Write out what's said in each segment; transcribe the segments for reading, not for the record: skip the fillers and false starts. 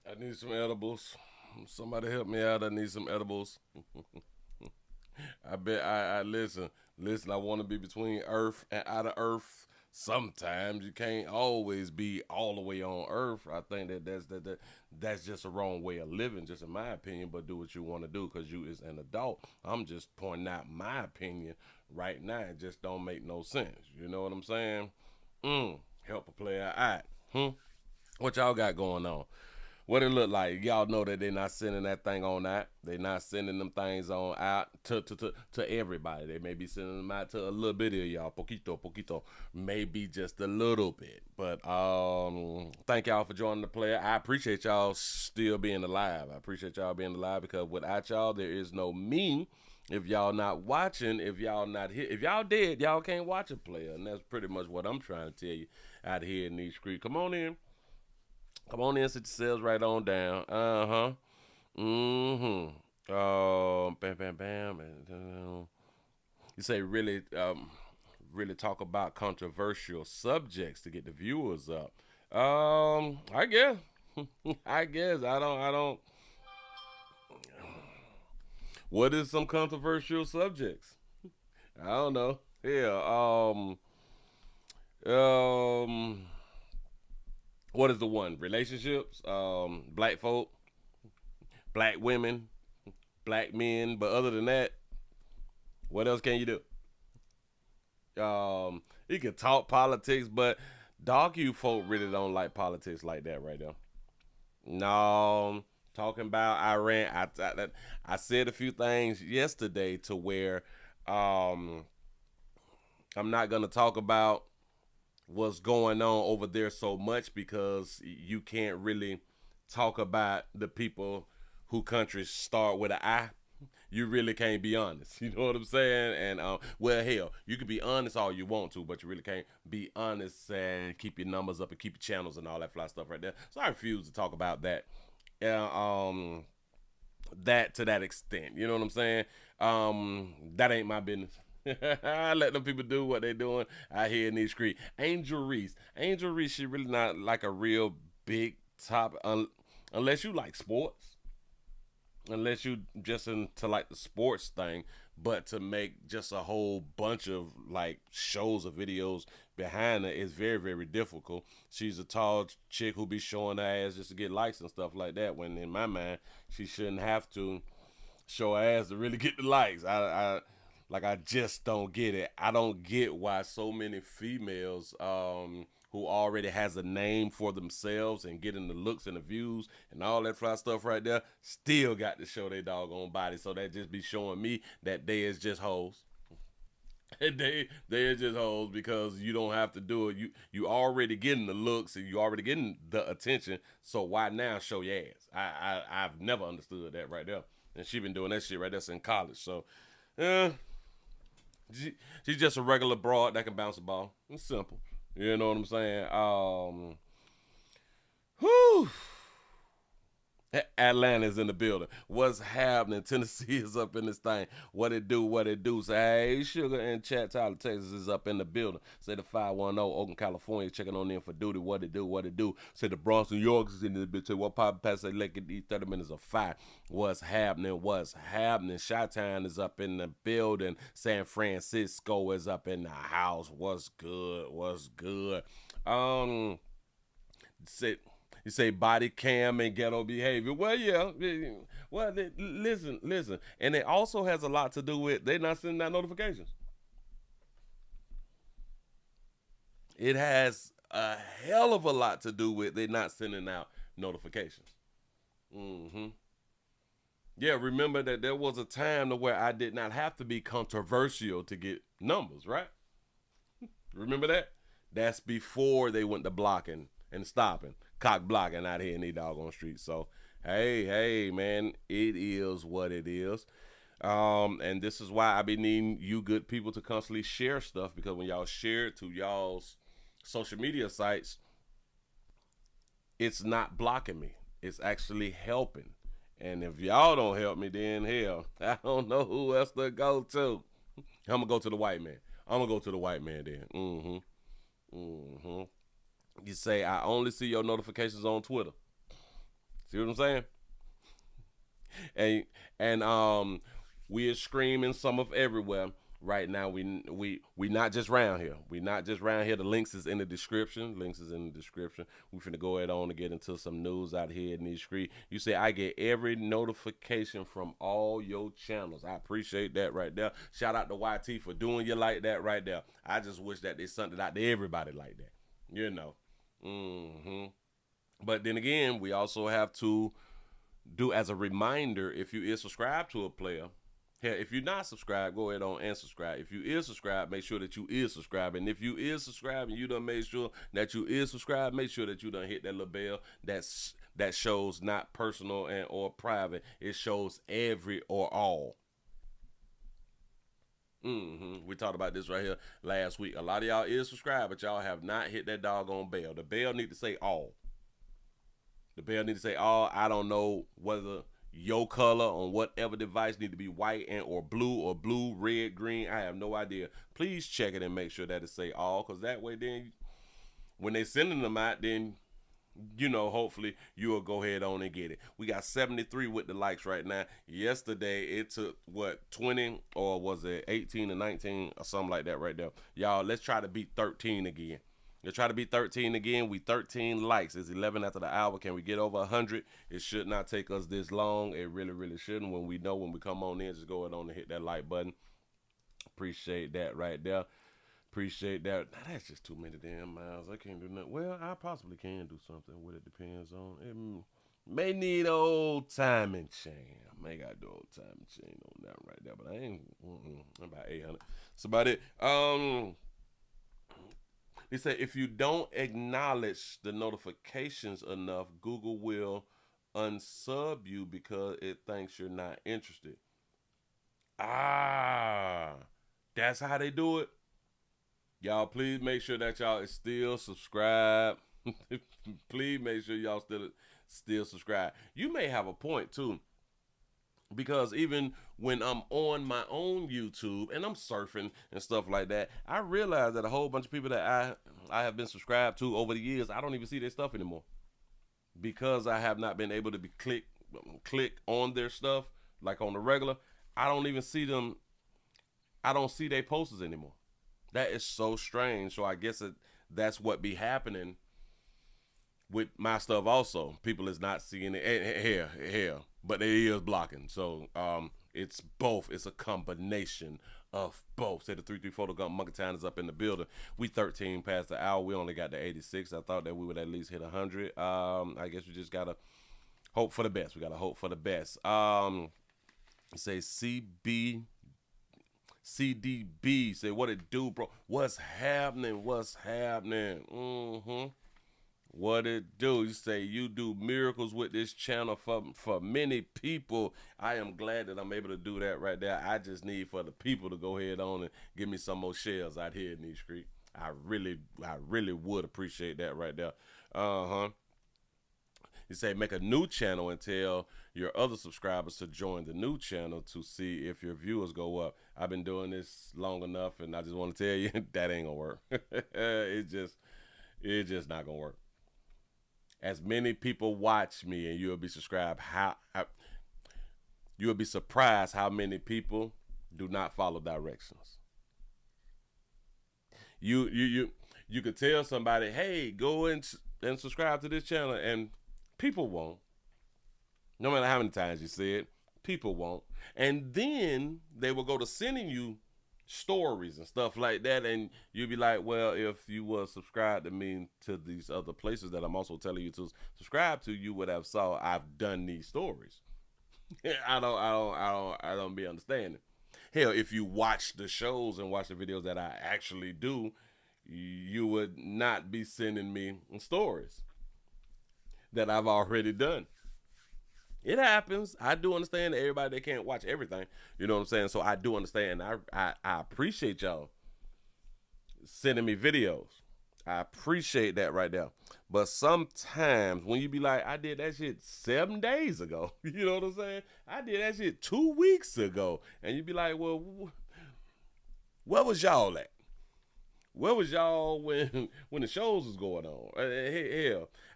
I need some edibles. Somebody help me out. I need some edibles. I bet I listen. Listen, I want to be between Earth and out of Earth. Sometimes you can't always be all the way on Earth. I think that's just a wrong way of living, just in my opinion. But do what you want to do because you is an adult. I'm just pointing out my opinion right now. It just don't make no sense. You know what I'm saying? Help a player out. What y'all got going on? What it look like? Y'all know that they not sending that thing on out. They not sending them things on out to everybody. They may be sending them out to a little bit of y'all, poquito, maybe just a little bit. But thank y'all for joining the player. I appreciate y'all still being alive. I appreciate y'all being alive because without y'all, there is no me. If y'all not watching, if y'all not here, if y'all dead, y'all can't watch a player, and that's pretty much what I'm trying to tell you out here in these streets. Come on in. Come on in, sit yourselves right on down. Uh-huh. Mm-hmm. Bam, bam, bam. You say really talk about controversial subjects to get the viewers up. I guess. I guess. I don't. What is some controversial subjects? I don't know. Yeah. Um. What is the one? Relationships. Black folk. Black women. Black men. But other than that, what else can you do? You can talk politics, but dog you folk really don't like politics like that right now. No, talking about Iran. I said a few things yesterday to where um, I'm not gonna talk about what's going on over there so much because you can't really talk about the people who countries start with an I. You really can't be honest. You know what I'm saying? And well, hell, you can be honest all you want to, but you really can't be honest and keep your numbers up and keep your channels and all that fly stuff right there. So I refuse to talk about that. Yeah, that to that extent. You know what I'm saying? That ain't my business. I let them people do what they doing out here in these streets. Angel Reese, she really not like a real big top unless you like sports, unless you just into like the sports thing. But to make just a whole bunch of like shows or videos behind her is very very difficult. She's a tall chick who be showing her ass just to get likes and stuff like that. When in my mind, she shouldn't have to show her ass to really get the likes. I just don't get it. I don't get why so many females who already has a name for themselves and getting the looks and the views and all that fly stuff right there still got to show their doggone body. So that just be showing me that they is just hoes. They are just hoes because you don't have to do it. You already getting the looks and you already getting the attention. So why now show your ass? I've never understood that right there. And she been doing that shit right there since college. So uh, she's just a regular broad that can bounce a ball. It's simple. You know what I'm saying? Whew. Atlanta's in the building. What's happening? Tennessee is up in this thing. What it do? What it do? Say, hey, Sugar and Chat Tyler, Texas is up in the building. Say the 510 Oakland, California, checking on in for duty. What it do? What it do? Say the Bronx, New York is in the bitch. Say what pop past that lake these 30 minutes of fire. What's happening? What's happening? Chi-Town is up in the building. San Francisco is up in the house. What's good? What's good? Say you say body cam and ghetto behavior. Well, yeah. Well, listen. And it also has a lot to do with they not sending out notifications. It has a hell of a lot to do with they not sending out notifications. Mm-hmm. Yeah, remember that there was a time to where I did not have to be controversial to get numbers, right? Remember that? That's before they went to blocking and stopping, cock blocking out here in these doggone streets. So, hey, man, it is what it is. And this is why I be needing you good people to constantly share stuff because when y'all share it to y'all's social media sites, it's not blocking me. It's actually helping. And if y'all don't help me, then hell, I don't know who else to go to. I'm gonna go to the white man. I'm gonna go to the white man then. Mm-hmm. You say I only see your notifications on Twitter. See what I'm saying? And we are screaming some of everywhere right now. We not just round here. We not just round here. The links is in the description. Links is in the description. We finna go ahead on to get into some news out here in these streets. You say I get every notification from all your channels. I appreciate that right there. Shout out to YT for doing you like that right there. I just wish that they sent it out to everybody like that. You know. But then again, we also have to do as a reminder, if you is subscribed to a player, hell, if you're not subscribed, go ahead on and subscribe. If you is subscribed, make sure that you is subscribed. And if you is subscribed and you done made sure that you is subscribed, make sure that you done hit that little bell that shows not personal and or private. It shows every or all. We talked about this right here last week. A lot of y'all is subscribed, but y'all have not hit that doggone bell. The bell need to say all. The bell need to say all. I don't know whether your color on whatever device need to be white and or blue, red, green. I have no idea. Please check it and make sure that it say all, because that way then when they sending them out, then you know, hopefully you will go ahead on and get it. We got 73 with the likes right now. Yesterday it took what, 20 or was it 18 or 19 or something like that right there. Y'all, let's try to beat 13 again. Let's try to beat 13 again. We 13 likes. It's 11 after the hour. Can we get over 100? It should not take us this long. It really, really shouldn't. When we know when we come on in, just go ahead on and hit that like button. Appreciate that right there. Appreciate that. Now, that's just too many damn miles. I can't do nothing. Well, I possibly can do something with it. Depends on it. May need old timing chain. I may got the old timing chain on that right there, but I ain't. I'm about 800. That's about it. He said if you don't acknowledge the notifications enough, Google will unsub you because it thinks you're not interested. That's how they do it. Y'all, please make sure that y'all is still subscribed. Please make sure y'all still subscribe. You may have a point too, because even when I'm on my own YouTube and I'm surfing and stuff like that, I realize that a whole bunch of people that I have been subscribed to over the years, I don't even see their stuff anymore, because I have not been able to be click on their stuff like on the regular. I don't even see them. I don't see their posters anymore. That is so strange. So I guess that's what be happening with my stuff also. People is not seeing it here, but they is blocking. So it's both. It's a combination of both. Say the 334 Gun Monkey Town is up in the building. We 13 past the hour. We only got to 86. I thought that we would at least hit 100. I guess we just gotta hope for the best. We gotta hope for the best. Say CDB say what it do, bro? What's happening? What it do? You say you do miracles with this channel for many people. I am glad that I'm able to do that right there. I just need for the people to go ahead on and give me some more shares out here in these streets. I really would appreciate that right there. You say make a new channel and tell your other subscribers to join the new channel to see if your viewers go up. I've been doing this long enough, and I just want to tell you that ain't gonna work. It's just not gonna work. As many people watch me, and you'll be subscribed. You'll be surprised how many people do not follow directions. You could tell somebody, hey, go and subscribe to this channel, and people won't. No matter how many times you say it, people won't. And then they will go to sending you stories and stuff like that, and you'll be like, well, if you were subscribed to me to these other places that I'm also telling you to subscribe to, you would have saw I've done these stories. I don't be understanding. Hell, if you watch the shows and watch the videos that I actually do, you would not be sending me stories that I've already done. It happens. I do understand that everybody, they can't watch everything. You know what I'm saying? So I do understand. I appreciate y'all sending me videos. I appreciate that right there. But sometimes when you be like, I did that shit 7 days ago. You know what I'm saying? I did that shit 2 weeks ago. And you be like, well, where was y'all at? Where was y'all when the shows was going on?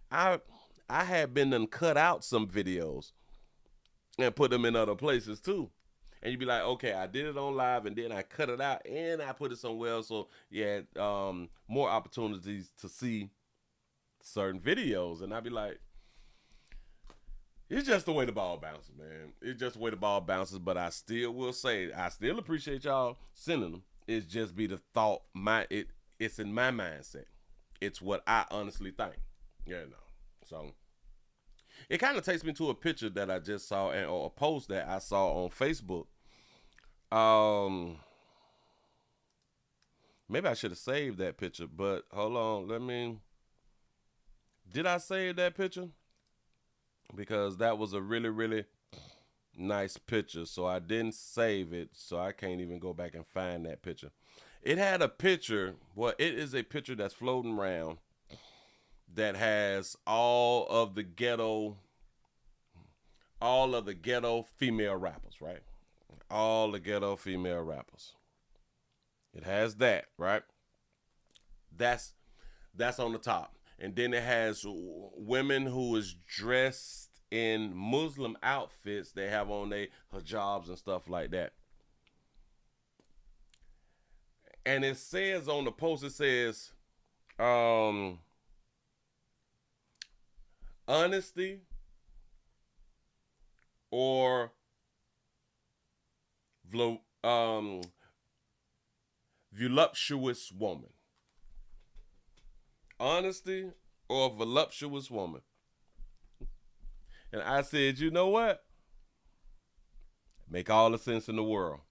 Hell, I had been done cut out some videos and put them in other places too. And you'd be like, okay, I did it on live and then I cut it out and I put it somewhere else. So yeah, more opportunities to see certain videos. And I'd be like, it's just the way the ball bounces, man. It's just the way the ball bounces. But I still will say, I still appreciate y'all sending them. It's just be the thought, it's in my mindset. It's what I honestly think. So it kind of takes me to a picture that I just saw or a post that I saw on Facebook. Maybe I should have saved that picture, but hold on, did I save that picture? Because that was a really, really nice picture. So I didn't save it, so I can't even go back and find that picture. It had a picture, it is a picture that's floating around that has all of the ghetto female rappers, right? All the ghetto female rappers. It has that, right? That's on the top. And then it has women who is dressed in Muslim outfits. They have on their hijabs and stuff like that. And it says on the post, it says, honesty or voluptuous woman. Honesty or voluptuous woman. And I said, you know what? Make all the sense in the world.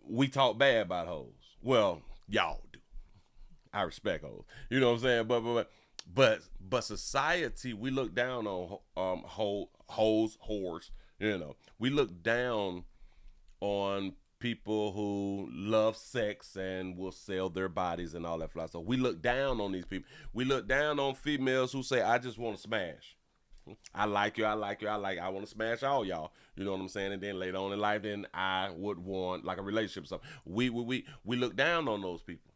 We talk bad about hoes. Well, y'all do. I respect hoes. You know what I'm saying? But society, we look down on hoes, whores. You know, we look down on people who love sex and will sell their bodies and all that fly. So we look down on these people. We look down on females who say, I just want to smash. I like you, I want to smash all y'all. You know what I'm saying? And then later on in life, then I would want like a relationship. So we look down on those people.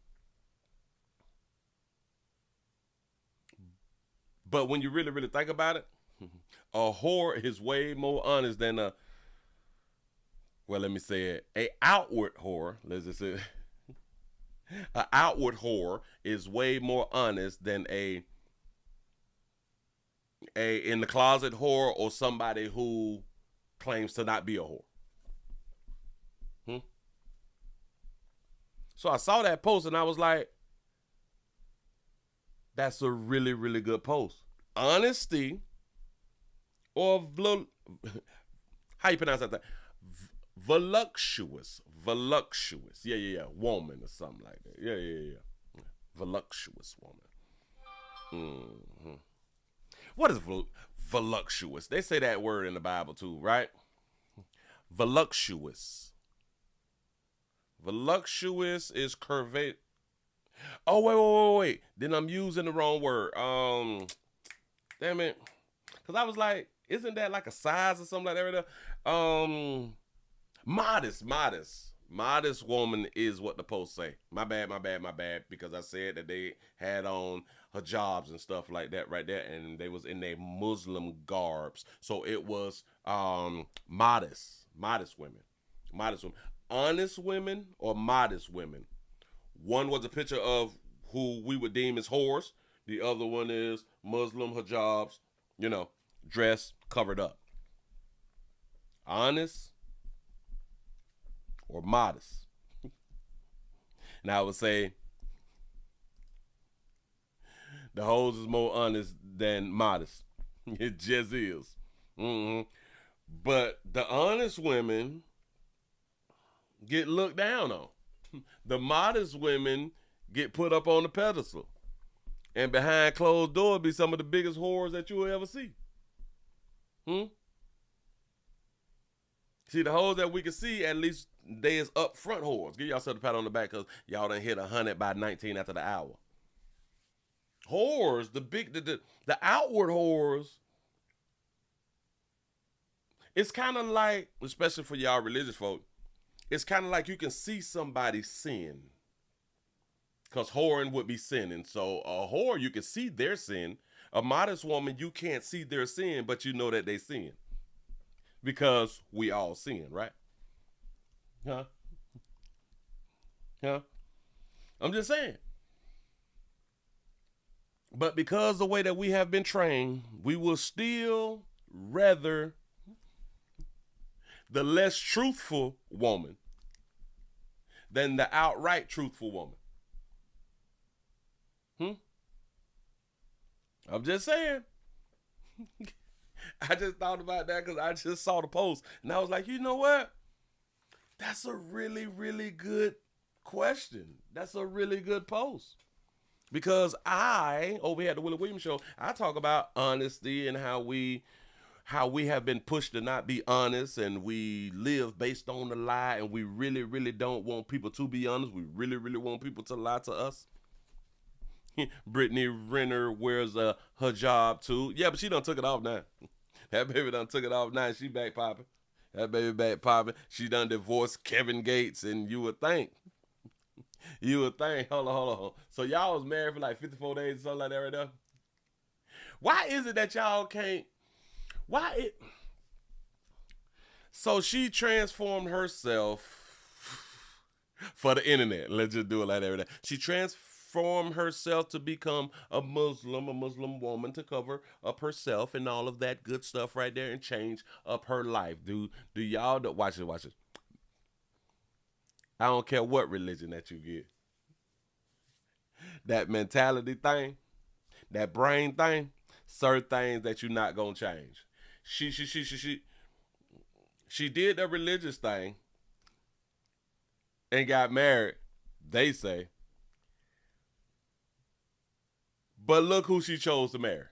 But when you really, really think about it, a whore is way more honest than a outward whore. Let's just say an outward whore is way more honest than a in the closet whore or somebody who claims to not be a whore. So I saw that post and I was like, that's a really, really good post. Honesty or how you pronounce that? Voluptuous. Yeah. Woman or something like that. Yeah. Voluptuous woman. Mm-hmm. What is voluptuous? They say that word in the Bible too, right? Voluptuous. Voluptuous is curvate. Oh, wait. Then I'm using the wrong word. Damn it. Because I was like, isn't that like a size or something like that? Modest. Modest woman is what the post say. My bad. Because I said that they had on hijabs and stuff like that right there. And they was in their Muslim garbs. So it was modest women. Honest women or modest women. One was a picture of who we would deem as whores. The other one is Muslim hijabs, dressed, covered up. Honest or modest. And I would say the hoes is more honest than modest. It just is. Mm-hmm. But the honest women get looked down on. The modest women get put up on the pedestal. And behind closed doors be some of the biggest whores that you will ever see. See, the hoes that we can see, at least they is up front whores. Give yourself a pat on the back because y'all done hit 100 by 19 after the hour. Whores, the outward whores, it's kind of like, especially for y'all religious folk, it's kind of like you can see somebody's sin because whoring would be sinning. So a whore, you can see their sin. A modest woman, you can't see their sin, but you know that they sin because we all sin, right? Huh? Huh? I'm just saying. But because the way that we have been trained, we will still rather the less truthful woman than the outright truthful woman. Hmm? I'm just saying. I just thought about that because I just saw the post and I was like, you know what? That's a really, really good question. That's a really good post. Because over here at the Willie Williams show, I talk about honesty and how we have been pushed to not be honest, and we live based on the lie, and we really, really don't want people to be honest. We really, really want people to lie to us. Brittany Renner wears her job too. Yeah, but she done took it off now. That baby done took it off now. She back popping. That baby back popping. She done divorced Kevin Gates, and you would think. Hold on. So y'all was married for like 54 days or something like that right now? Why is it that y'all can't? So she transformed herself for the internet. Let's just do it like that right now. She transformed herself to become a Muslim woman to cover up herself and all of that good stuff right there and change up her life. Do y'all watch it? I don't care what religion that you get. That mentality thing, that brain thing, certain things that you're not gonna change. She did the religious thing and got married, they say. But look who she chose to marry.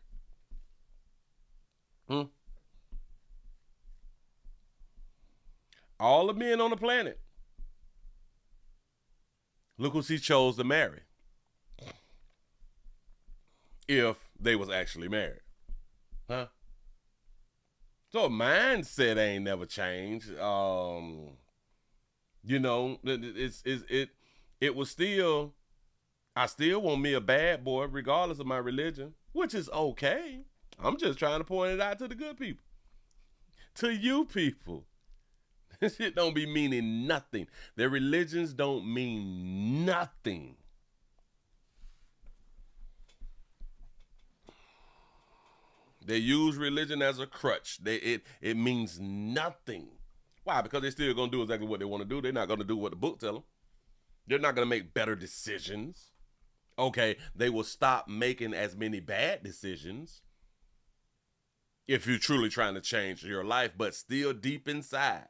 All the men on the planet. Look who she chose to marry. If they was actually married. Huh? So mindset ain't never changed. You know, it was still, I still want me a bad boy regardless of my religion, which is okay. I'm just trying to point it out to the good people. To you people. This shit don't be meaning nothing. Their religions don't mean nothing. They use religion as a crutch. It means nothing. Why? Because they're still going to do exactly what they want to do. They're not going to do what the book tell them. They're not going to make better decisions. Okay, they will stop making as many bad decisions if you're truly trying to change your life, but still deep inside,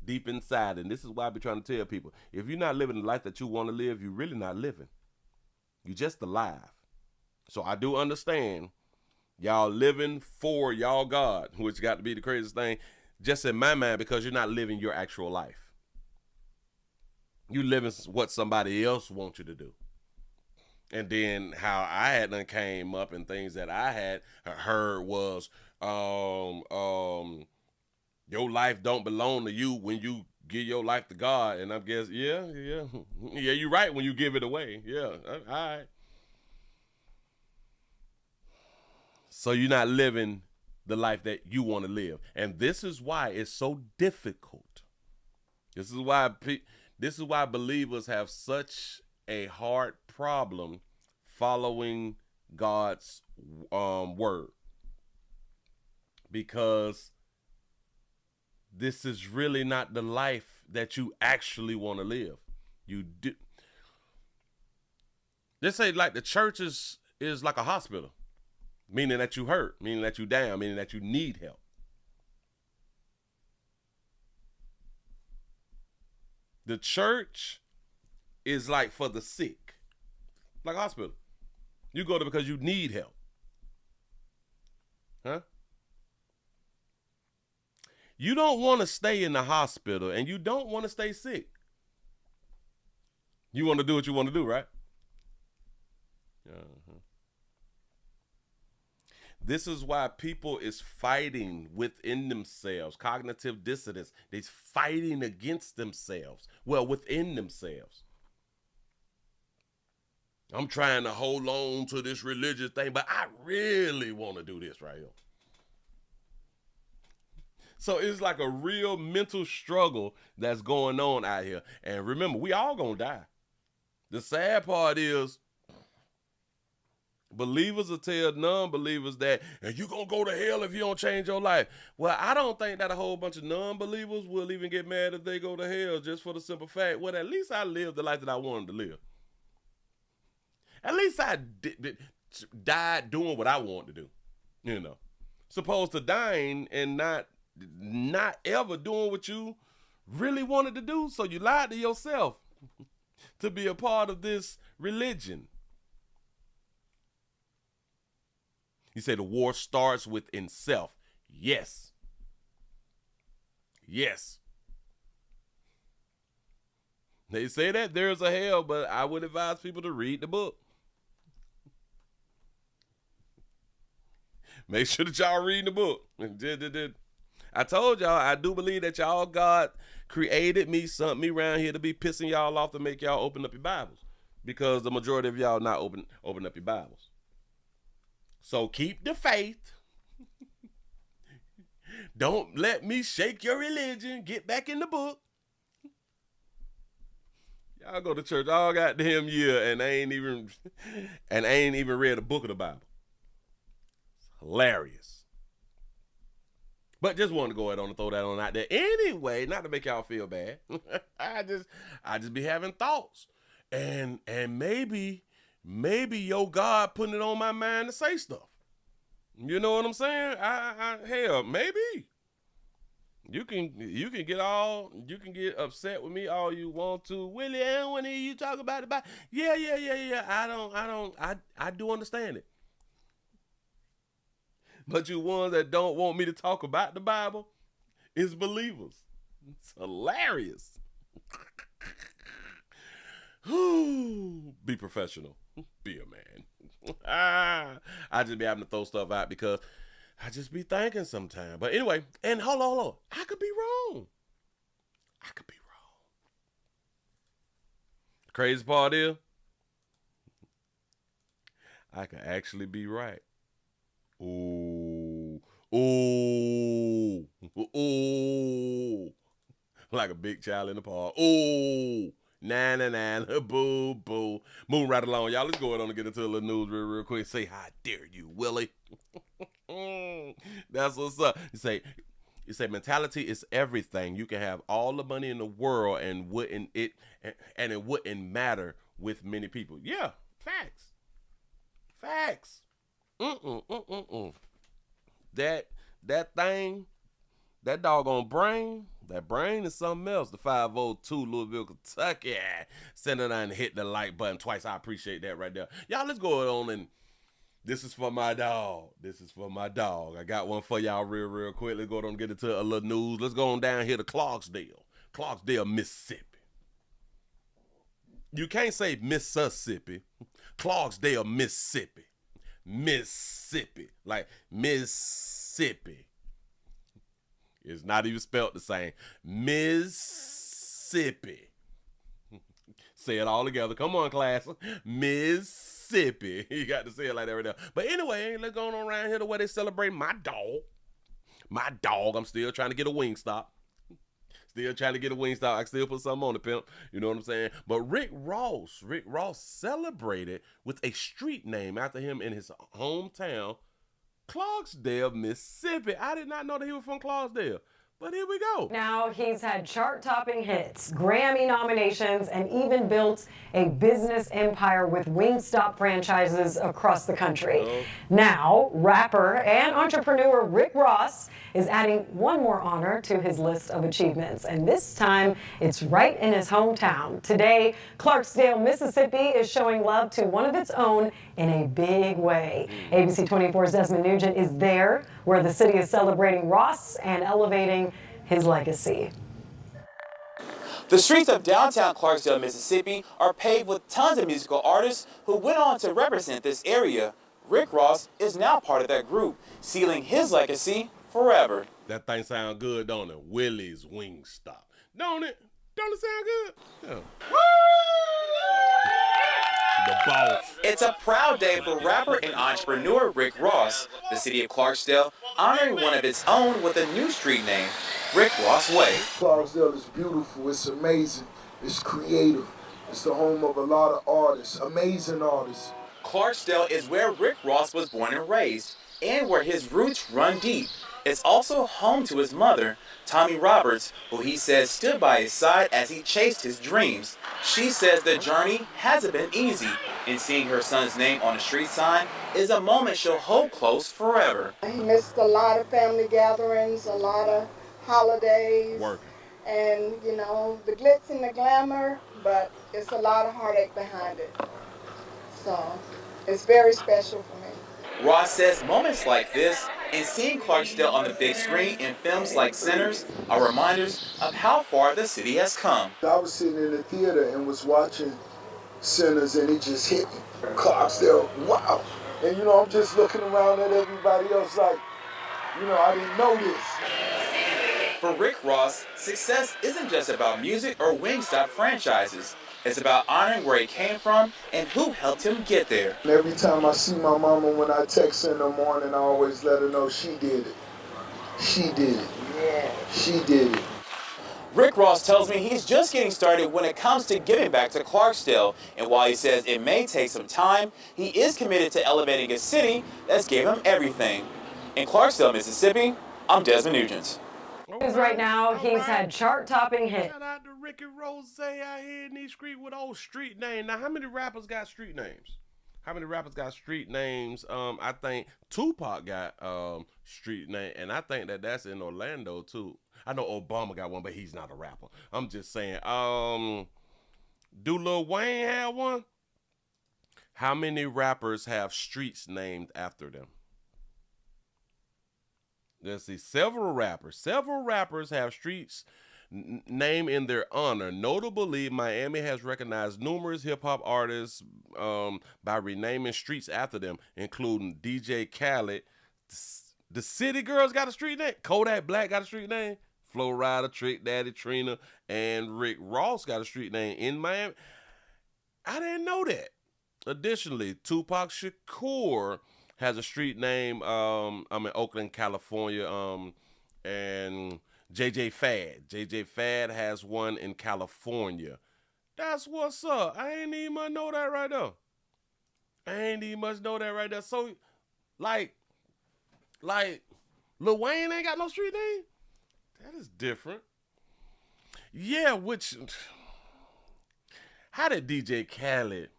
and this is why I be trying to tell people, if you're not living the life that you want to live, you're really not living. You're just alive. So I do understand y'all living for y'all God, which got to be the craziest thing, just in my mind, because you're not living your actual life. You living what somebody else wants you to do. And then how I had done came up and things that I had heard was, your life don't belong to you when you give your life to God. And I guess, yeah, you're right when you give it away. Yeah, all right. So you're not living the life that you want to live. And this is why it's so difficult. This is why believers have such a hard problem following God's word. Because this is really not the life that you actually want to live. You do. They say like the church is like a hospital, meaning that you hurt, meaning that you down, meaning that you need help. The church is like for the sick, like a hospital. You go there because you need help. Huh? You don't want to stay in the hospital and you don't want to stay sick. You want to do what you want to do, right? Uh-huh. This is why people is fighting within themselves. Cognitive dissonance. They're fighting against themselves. Well, within themselves. I'm trying to hold on to this religious thing, but I really want to do this right here. So it's like a real mental struggle that's going on out here. And remember, we all gonna die. The sad part is, believers will tell non-believers that, and you gonna go to hell if you don't change your life. Well, I don't think that a whole bunch of non-believers will even get mad if they go to hell, just for the simple fact, well, at least I lived the life that I wanted to live. At least I died doing what I wanted to do, you know. Supposed to dying and not ever doing what you really wanted to do. So you lied to yourself to be a part of this religion. You say the war starts within self. Yes. Yes. They say that there's a hell, but I would advise people to read the book. Make sure that y'all read the book. I told y'all, I do believe that y'all God created me, sent me around here to be pissing y'all off to make y'all open up your Bibles. Because the majority of y'all not open up your Bibles. So keep the faith. Don't let me shake your religion. Get back in the book. Y'all go to church all goddamn year and I ain't even read a book of the Bible. It's hilarious. But just wanted to go ahead on and throw that on out there. Anyway, not to make y'all feel bad. I just be having thoughts. And maybe your God putting it on my mind to say stuff. You know what I'm saying? Hell, maybe. You can get upset with me all you want to. Willie, I don't want to hear you talk about it. Yeah. I do understand it. But you ones that don't want me to talk about the Bible is believers. It's hilarious. Be professional. Be a man. I just be having to throw stuff out because I just be thinking sometimes. But anyway, and hold on. I could be wrong. The crazy part is, I could actually be right. Ooh. Like a big child in the park. Ooh. Nah, boo, boo. Moving right along, y'all. Let's go ahead on and get into a little news real quick. Say, how dare you, Willie? That's what's up. You say mentality is everything. You can have all the money in the world and it wouldn't matter with many people. Yeah, facts. That thing, that doggone brain. That brain is something else. The 502 Louisville, Kentucky. Send it and hit the like button twice. I appreciate that right there. Y'all, let's go on and this is for my dog. I got one for y'all real quick. Let's go on and get into a little news. Let's go on down here to Clarksdale, Mississippi. You can't say Mississippi. Clarksdale, Mississippi. Like Mississippi. It's not even spelled the same. Mississippi. Say it all together. Come on, class. Mississippi. You got to say it like that right now. But anyway, let's go on around here to where they celebrate my dog. I'm still trying to get a Wingstop. I still put something on the pimp. You know what I'm saying? But Rick Ross celebrated with a street name after him in his hometown, Clarksdale, Mississippi. I did not know that he was from Clarksdale. But here we go. Now he's had chart-topping hits, Grammy nominations, and even built a business empire with Wingstop franchises across the country. Now, rapper and entrepreneur Rick Ross is adding one more honor to his list of achievements, and this time it's right in his hometown. Today, Clarksdale, Mississippi is showing love to one of its own in a big way. ABC 24's Desmond Nugent is there, where the city is celebrating Ross and elevating his legacy. The streets of downtown Clarksdale, Mississippi are paved with tons of musical artists who went on to represent this area. Rick Ross is now part of that group, sealing his legacy forever. That thing sound good, don't it? Willie's Wingstop. Don't it? Don't it sound good? Yeah. the boss. It's a proud day for rapper and entrepreneur Rick Ross. The city of Clarksdale honoring one of its own with a new street name, Rick Ross Way. Clarksdale is beautiful, it's amazing, it's creative. It's the home of a lot of artists, amazing artists. Clarksdale is where Rick Ross was born and raised, and where his roots run deep. It's also home to his mother, Tommy Roberts, who he says stood by his side as he chased his dreams. She says the journey hasn't been easy, and seeing her son's name on a street sign is a moment she'll hold close forever. He missed a lot of family gatherings, a lot of holidays. Working. And, you know, the glitz and the glamour, but it's a lot of heartache behind it. So it's very special for me. Ross says moments like this and seeing Clarksdale on the big screen in films like Sinners are reminders of how far the city has come. I was sitting in the theater and was watching Sinners and it just hit me. Clarksdale, wow. And you know, I'm just looking around at everybody else like, you know, I didn't know this. For Rick Ross, success isn't just about music or Wingstop franchises. It's about honoring where he came from and who helped him get there. And every time I see my mama, when I text her in the morning, I always let her know she did it. She did it. Yeah. She did it. Rick Ross tells me he's just getting started when it comes to giving back to Clarksdale. And while he says it may take some time, he is committed to elevating a city that's gave him everything. In Clarksdale, Mississippi, I'm Desmond Nugent. Because right now, he's had chart-topping hits. Shout out to Ricky Rose out here in these streets with old street names. Now, how many rappers got street names? How many rappers got street names? I think Tupac got street name, and I think that's in Orlando too. I know Obama got one, but he's not a rapper. I'm just saying. Do Lil Wayne have one? How many rappers have streets named after them? Let's see, several rappers have streets named in their honor. Notably, Miami has recognized numerous hip-hop artists by renaming streets after them, including DJ Khaled. The City Girls got a street name. Kodak Black got a street name. Flo Rida, Trick Daddy, Trina, and Rick Ross got a street name in Miami. I didn't know that. Additionally, Tupac Shakur has a street name. I'm in Oakland, California. And JJ Fad has one in California. That's what's up. I ain't even much know that right there. So, like, Lil Wayne ain't got no street name? That is different. Yeah, how did DJ Khaled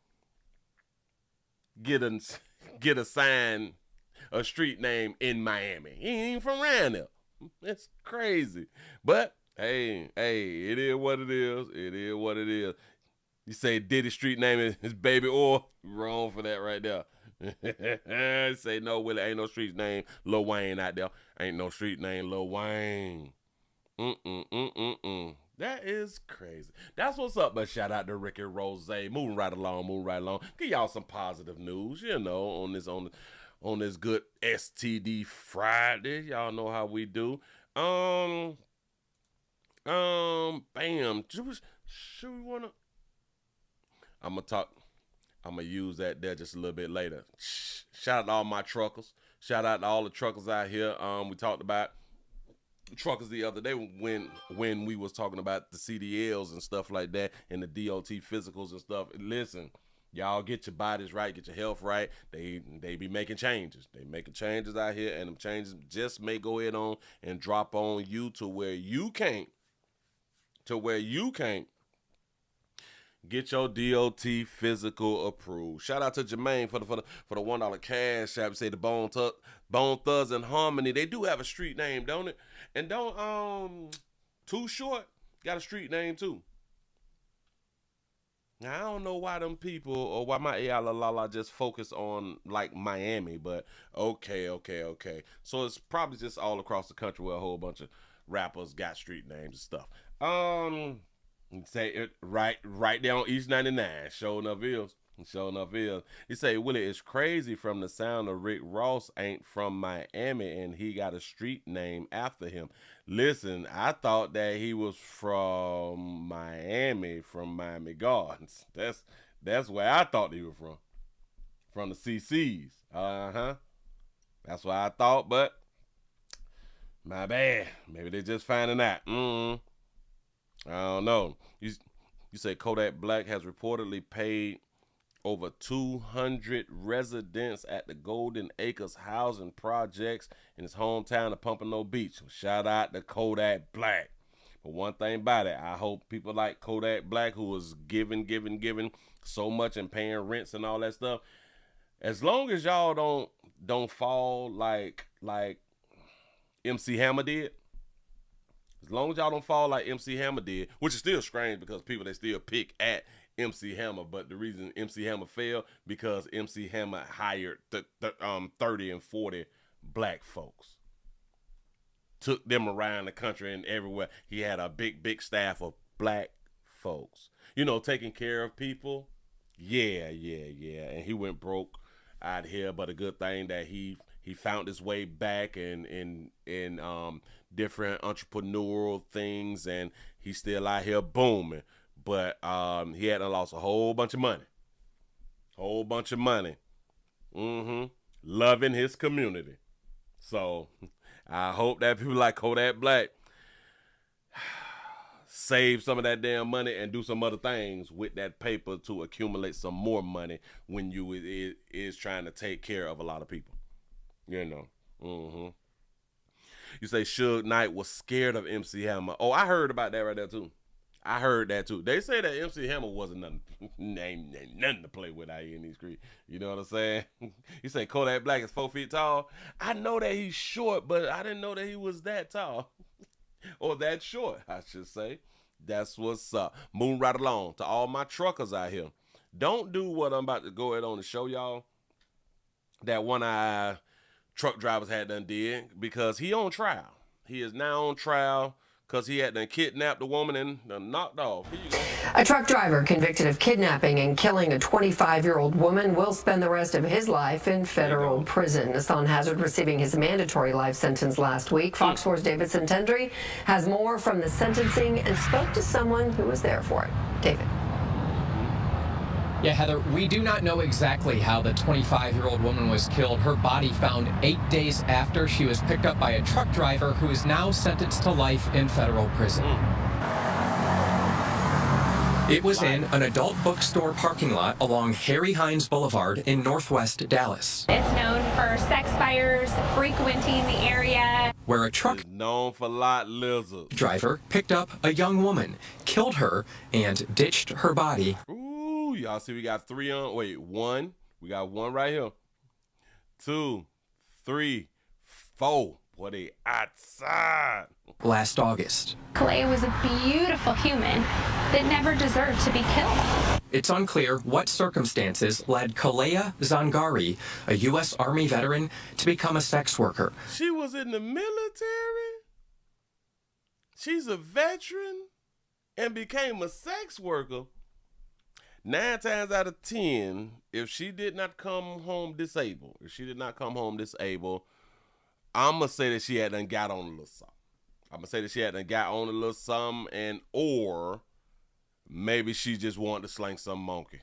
get assigned a street name in Miami? He ain't even from around there. It's crazy. But, hey, it is what it is. You say Diddy street name is Baby Oil, wrong for that right there. Say no, Willie, ain't no street name Lil Wayne out there. Ain't no street name Lil Wayne. That is crazy. That's what's up, but shout out to Ricky Rose. Moving right along. Give y'all some positive news, on this good STD Friday. Y'all know how we do. Bam. Should we wanna? I'm gonna use that there just a little bit later. Shout out to all my truckers. Shout out to all the truckers out here. We talked about truckers the other day when we was talking about the CDLs and stuff like that and the DOT physicals and stuff. Listen, y'all get your bodies right, get your health right. They be making changes. They making changes out here, and them changes just may go ahead on and drop on you to where you can't get your DOT physical approved. Shout out to Jermaine for the $1 cash app. Say the Bone Thugs and Harmony. They do have a street name, don't it? And Too Short got a street name too. Now I don't know why them people or why my AI just focus on like Miami, but okay. So it's probably just all across the country where a whole bunch of rappers got street names and stuff. Say it right there on East 99. Sure enough is. He say, Willie, it's crazy from the sound of Rick Ross ain't from Miami and he got a street name after him. Listen, I thought that he was from Miami Gardens. That's where I thought he was from the CCs. That's what I thought, but my bad. Maybe they just finding out. I don't know. You say Kodak Black has reportedly paid over 200 residents at the Golden Acres housing projects in his hometown of Pompano Beach. Shout out to Kodak Black. But one thing about it, I hope people like Kodak Black, who was giving so much and paying rents and all that stuff, as long as y'all don't fall like MC Hammer did, as long as y'all don't fall like MC Hammer did, which is still strange because people, they still pick at MC Hammer, but the reason MC Hammer failed because MC Hammer hired 30 and 40 black folks, took them around the country and everywhere. He had a big staff of black folks, taking care of people. Yeah, and he went broke out here, but a good thing that he found his way back in different entrepreneurial things, and he's still out here booming. But he hadn't lost a whole bunch of money. Loving his community. So I hope that people like Kodak Black save some of that damn money and do some other things with that paper to accumulate some more money when you is trying to take care of a lot of people. You say Suge Knight was scared of MC Hammer. Oh, I heard about that right there too. I heard that too. They say that MC Hammer wasn't nothing to play with out here in these streets. You know what I'm saying? You say Kodak Black is 4 feet tall. I know that he's short, but I didn't know that he was that tall. Or that short, I should say. That's what's up. Moving right along to all my truckers out here. Don't do what I'm about to go ahead on to show y'all. That one-eye truck drivers had done did, because he on trial. He is now on trial because he had done kidnapped a woman and done knocked off. Here you go. A truck driver convicted of kidnapping and killing a 25-year-old woman will spend the rest of his life in federal prison. Nassan Hazard receiving his mandatory life sentence last week. Fox 4's David Santendry has more from the sentencing and spoke to someone who was there for it. David. Yeah, Heather, we do not know exactly how the 25-year-old woman was killed. Her body found 8 days after she was picked up by a truck driver who is now sentenced to life in federal prison. It was in an adult bookstore parking lot along Harry Hines Boulevard in northwest Dallas. It's known for sex buyers frequenting the area, where a truck known for lot lizards driver picked up a young woman, killed her, and ditched her body. Ooh, y'all see we got three on. Wait, one. We got one right here. 2, 3, 4. Boy, they outside. Last August. Kalea was a beautiful human that never deserved to be killed. It's unclear what circumstances led Kalea Zangari, a U.S. Army veteran, to become a sex worker. She was in the military? She's a veteran and became a sex worker? 9 times out of 10, if she did not come home disabled, I'm going to say that she had done got on a little something. And or maybe she just wanted to slang some monkey.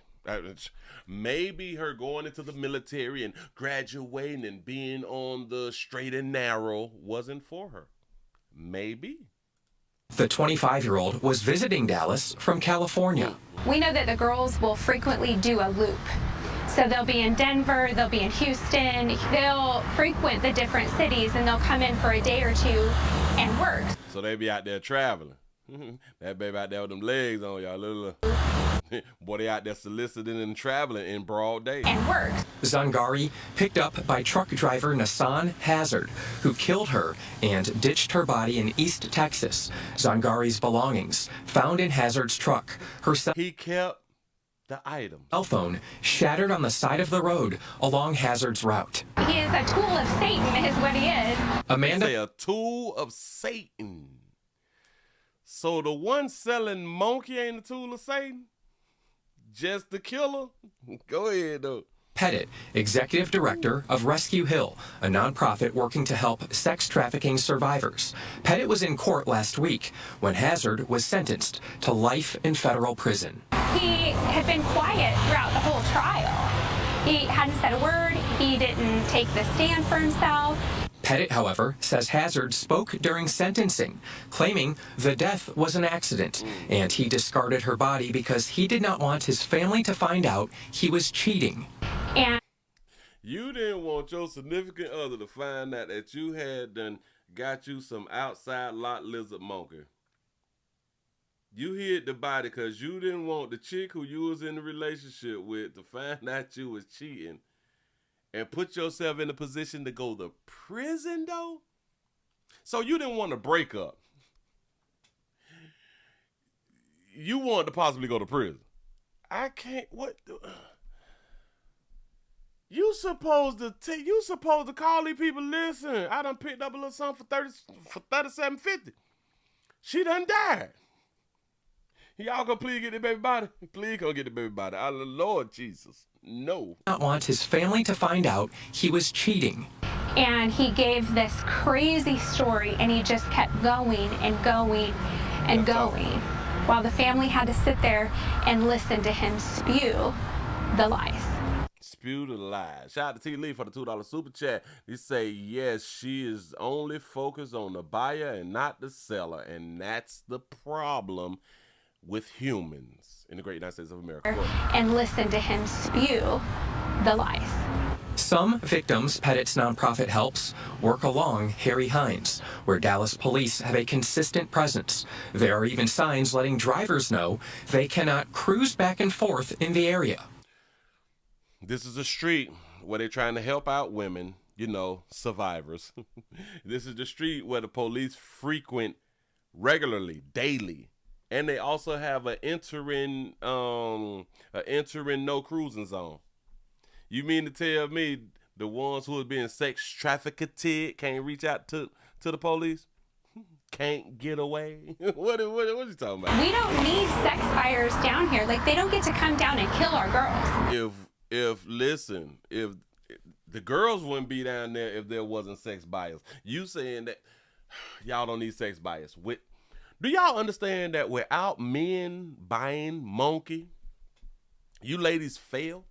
Maybe her going into the military and graduating and being on the straight and narrow wasn't for her. Maybe. The 25-year-old was visiting Dallas from California. We know that the girls will frequently do a loop. So they'll be in Denver, they'll be in Houston, they'll frequent the different cities, and they'll come in for a day or two and work. So they be out there traveling. That baby out there with them legs on, y'all. Little boy, they out there soliciting and traveling in broad day. And work. Zangari picked up by truck driver Nassan Hazard, who killed her and ditched her body in East Texas. Zangari's belongings found in Hazard's truck. He kept the item. Cell phone shattered on the side of the road along Hazard's route. He is a tool of Satan, is what he is. Amanda. Say a tool of Satan. So the one selling monkey ain't a tool of Satan? Just the killer? Go ahead, though. Pettit, executive director of Rescue Hill, a nonprofit working to help sex trafficking survivors. Pettit was in court last week when Hazard was sentenced to life in federal prison. He had been quiet throughout the whole trial. He hadn't said a word. He didn't take the stand for himself. Pettit, however, says Hazard spoke during sentencing, claiming the death was an accident, and he discarded her body because he did not want his family to find out he was cheating. And you didn't want your significant other to find out that you had done got you some outside lot lizard monkey. You hid the body because you didn't want the chick who you was in a relationship with to find out you was cheating and put yourself in a position to go to prison, though? So you didn't want to break up. You wanted to possibly go to prison. I can't, what? You supposed to call these people, listen, I done picked up a little something for $37.50. She done died. Y'all gonna please get the baby body? Please go get the baby body. Lord Jesus, no. Not want his family to find out he was cheating. And he gave this crazy story, and he just kept going and going and going, while the family had to sit there and listen to him spew the lies. Spew the lies. Shout out to T. Lee for the $2 super chat. He say, yes, she is only focused on the buyer and not the seller, and that's the problem with humans in the great United States of America. And listen to him spew the lies. Some victims Pettit's nonprofit helps work along Harry Hines, where Dallas police have a consistent presence. There are even signs letting drivers know they cannot cruise back and forth in the area. This is a street where they're trying to help out women, you know, survivors. This is the street where the police frequent regularly, daily. And they also have an entering no cruising zone. You mean to tell me the ones who are being sex trafficked can't reach out to the police? Can't get away? What are you talking about? We don't need sex buyers down here. Like, they don't get to come down and kill our girls. If the girls wouldn't be down there if there wasn't sex buyers. You saying that y'all don't need sex buyers. Do y'all understand that without men buying monkey, you ladies fail?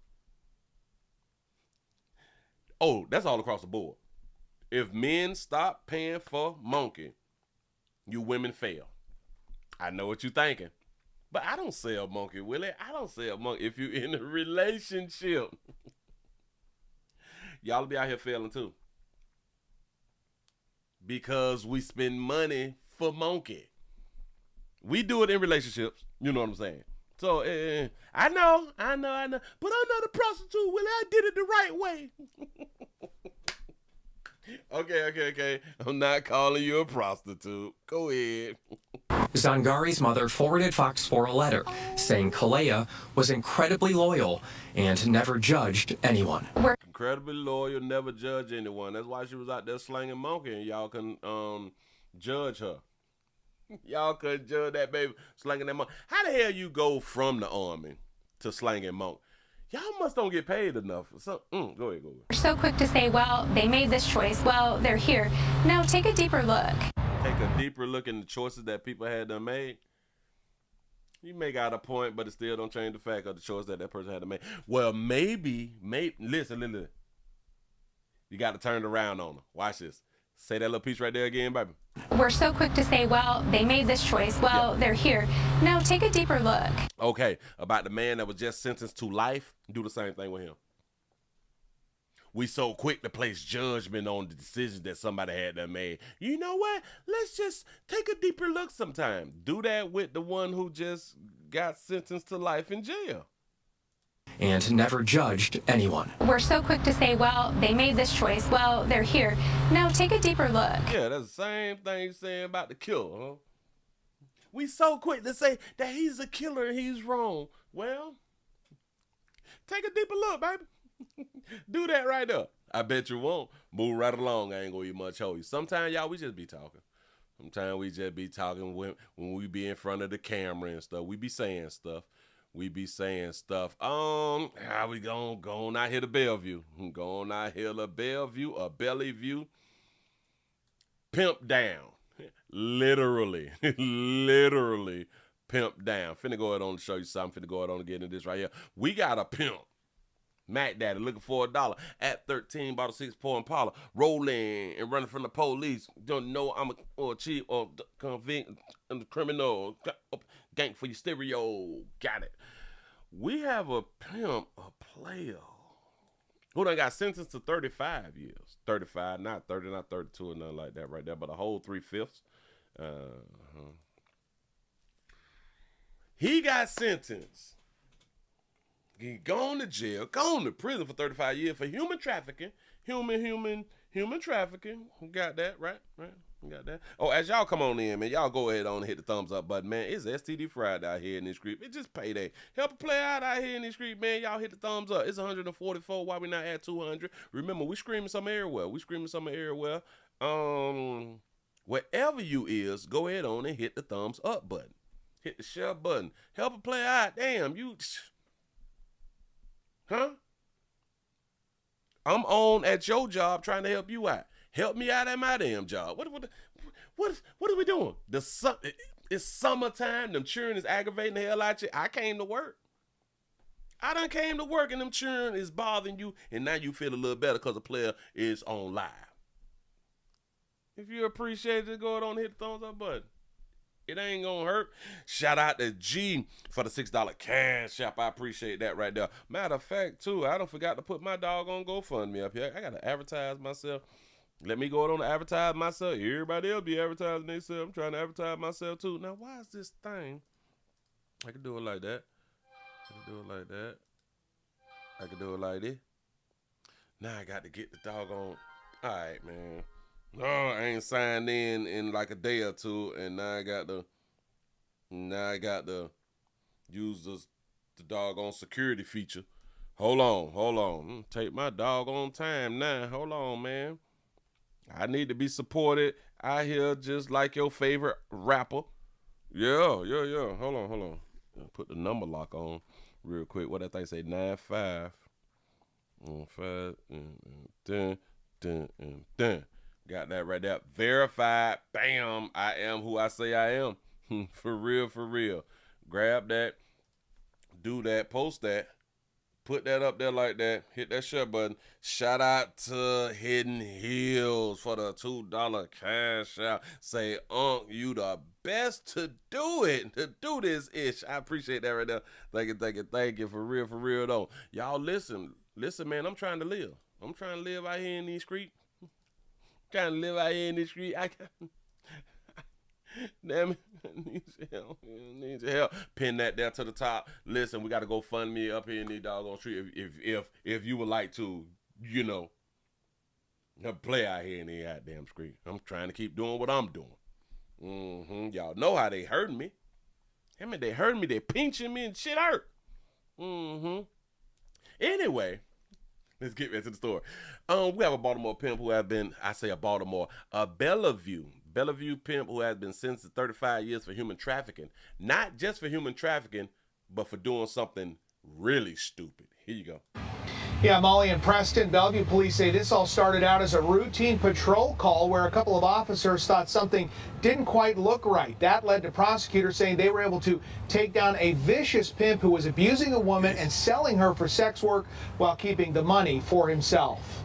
Oh, that's all across the board. If men stop paying for monkey, you women fail. I know what you're thinking. But I don't sell monkey, Willie. I don't sell monkey. If you're in a relationship, y'all be out here failing too. Because we spend money for monkey. We do it in relationships. You know what I'm saying? So, I know. But I'm not a prostitute, Willie. I did it the right way. Okay. I'm not calling you a prostitute. Go ahead. Zangari's mother forwarded Fox 4 a letter saying Kalea was incredibly loyal and never judged anyone. Incredibly loyal, never judge anyone. That's why she was out there slanging monkey, and y'all can judge her. Y'all couldn't judge that baby slanging that monkey. How the hell you go from the army to slanging monkey? Y'all must don't get paid enough. So, go ahead. We're so quick to say, well, they made this choice. Well, they're here. No, take a deeper look. Take a deeper look in the choices that people had done made. You may got a point, but it still don't change the fact of the choice that person had to make. Well, maybe, listen. You got to turn it around on them. Watch this. Say that little piece right there again, baby. We're so quick to say, well, they made this choice. Well, they're here. No, take a deeper look. Okay, about the man that was just sentenced to life, do the same thing with him. We so quick to place judgment on the decisions that somebody had done made. You know what? Let's just take a deeper look sometime. Do that with the one who just got sentenced to life in jail. And never judged anyone. We're so quick to say, well, they made this choice. Well, they're here. No, take a deeper look. Yeah, that's the same thing you're saying about the killer, huh? We so quick to say that he's a killer and he's wrong. Well, take a deeper look, baby. Do that right there. I bet you won't. Move right along. I ain't gonna eat much hold you. Sometimes, y'all, we just be talking. Sometimes we just be talking when we be in front of the camera and stuff. We be saying stuff. How we going out here to Bellevue? Going out here to Bellevue or Bellevue. Pimp down. Literally pimp down. Finna go ahead on to show you something. Finna go ahead on to get into this right here. We got a pimp. Mac Daddy looking for $1 at 13, bought a 6-point Impala, rolling and running from the police. Don't know I'm a cheat or convict, criminal, gang for your stereo. Got it. We have a pimp, a player, who done got sentenced to 35 years. 35, not 30, not 32 or nothing like that right there, but a whole 3/5. He got sentenced. He gone to jail, gone to prison for 35 years for human trafficking. Human trafficking. Got that, right? Got that. Oh, as y'all come on in, man, y'all go ahead on and hit the thumbs up button, man. It's STD Friday out here in this street. It's just payday. Help a play out here in this street, man. Y'all hit the thumbs up. It's 144. Why we not at 200? Remember, we screaming something everywhere. Wherever you is, go ahead on and hit the thumbs up button. Hit the share button. Help a play out. Damn, you... Huh? I'm on at your job trying to help you out. Help me out at my damn job. What are we doing? It's summertime. Them children is aggravating the hell out you. I came to work. I done came to work and them children is bothering you, and now you feel a little better because the player is on live. If you appreciate it, go ahead on and hit the thumbs up button. It ain't gonna hurt. Shout out to G for the $6 cash app. I appreciate that right there. Matter of fact, too, I done forgot to put my dog on GoFundMe up here. I gotta advertise myself. Let me go on to advertise myself. Everybody else be advertising themselves. I'm trying to advertise myself, too. Now, why is this thing? I can do it like that. I can do it like that. I can do it like this. Now I got to get the doggone. All right, man. No, I ain't signed in like a day or two, and now I got to use the doggone security feature. Hold on. Take my doggone time now. Hold on, man. I need to be supported out here just like your favorite rapper. Yeah. Hold on. Put the number lock on real quick. What that thing say? 95. 5. Dun. Got that right there. Verified. Bam. I am who I say I am. For real. Grab that. Do that. Post that. Put that up there like that. Hit that share button. Shout out to Hidden Hills for the $2 cash out. Say, you the best to do it. To do this ish. I appreciate that right there. Thank you. For real though. Y'all listen, man. I'm trying to live. I'm trying to live out here in these streets. Damn it. Need your help. Pin that down to the top. Listen, we got to go fund me up here in these doggone street. If you would like to, play out here in the goddamn street. I'm trying to keep doing what I'm doing. Y'all know how they hurting me. They hurting me. They pinching me and shit hurt. Anyway. Let's get back to the story. We have a Baltimore pimp who has been, a Bellevue pimp who has been sentenced to 35 years for human trafficking. Not just for human trafficking, but for doing something really stupid. Here you go. Yeah, Molly and Preston, Bellevue police say this all started out as a routine patrol call where a couple of officers thought something didn't quite look right. That led to prosecutors saying they were able to take down a vicious pimp who was abusing a woman and selling her for sex work while keeping the money for himself.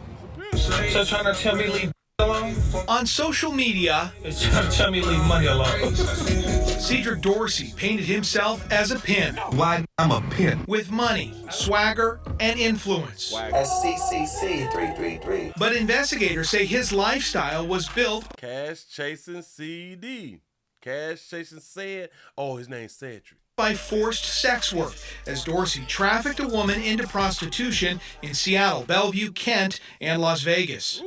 So trying to tell me leave alone? On social media, It's trying to tell me leave money alone. Cedric Dorsey painted himself as a pimp. Why I'm a pimp. With money, swagger, and influence. SCCC 333. But investigators say his lifestyle was built Cash chasing CD. Cash chasing said. Oh, his name's Cedric. by forced sex work, as Dorsey trafficked a woman into prostitution in Seattle, Bellevue, Kent, and Las Vegas.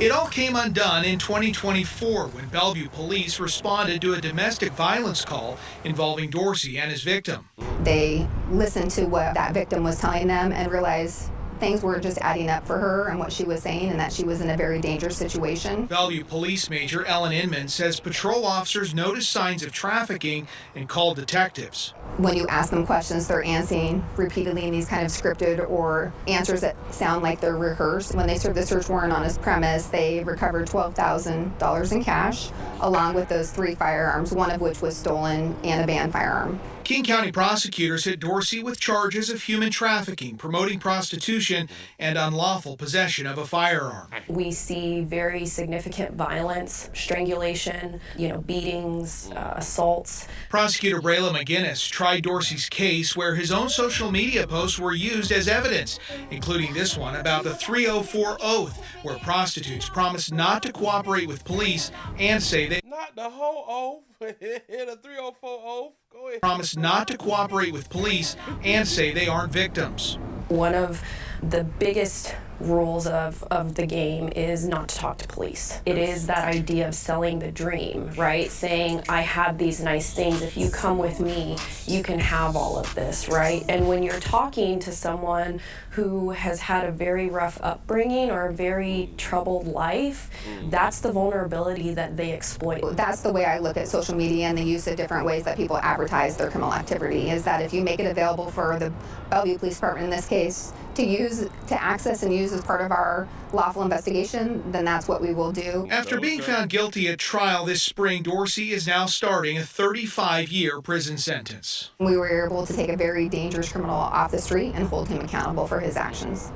It all came undone in 2024 when Bellevue police responded to a domestic violence call involving Dorsey and his victim. They listened to what that victim was telling them and realized things were just adding up for her and what she was saying, and that she was in a very dangerous situation. Bellevue Police Major Ellen Inman says patrol officers noticed signs of trafficking and called detectives. When you ask them questions, they're answering repeatedly in these kind of scripted or answers that sound like they're rehearsed. When they served the search warrant on his premise, they recovered $12,000 in cash, along with those 3 firearms, one of which was stolen, and a banned firearm. King County prosecutors hit Dorsey with charges of human trafficking, promoting prostitution, and unlawful possession of a firearm. We see very significant violence, strangulation, beatings, assaults. Prosecutor Brayla McGinnis tried Dorsey's case where his own social media posts were used as evidence, including this one about the 304 oath, where prostitutes promise not to cooperate with police and say they Not the whole oath. The 304 oath. Go ahead. promise not to cooperate with police and say they aren't victims. One of the biggest rules of the game is not to talk to police. It is that idea of selling the dream, right? Saying, I have these nice things. If you come with me, you can have all of this, right? And when you're talking to someone who has had a very rough upbringing or a very troubled life, that's the vulnerability that they exploit. That's the way I look at social media and the use of different ways that people advertise their criminal activity, is that if you make it available for the Bellevue Police Department in this case to access and use as part of our lawful investigation, then that's what we will do. After being found guilty at trial this spring, Dorsey is now starting a 35-year prison sentence. We were able to take a very dangerous criminal off the street and hold him accountable for his actions.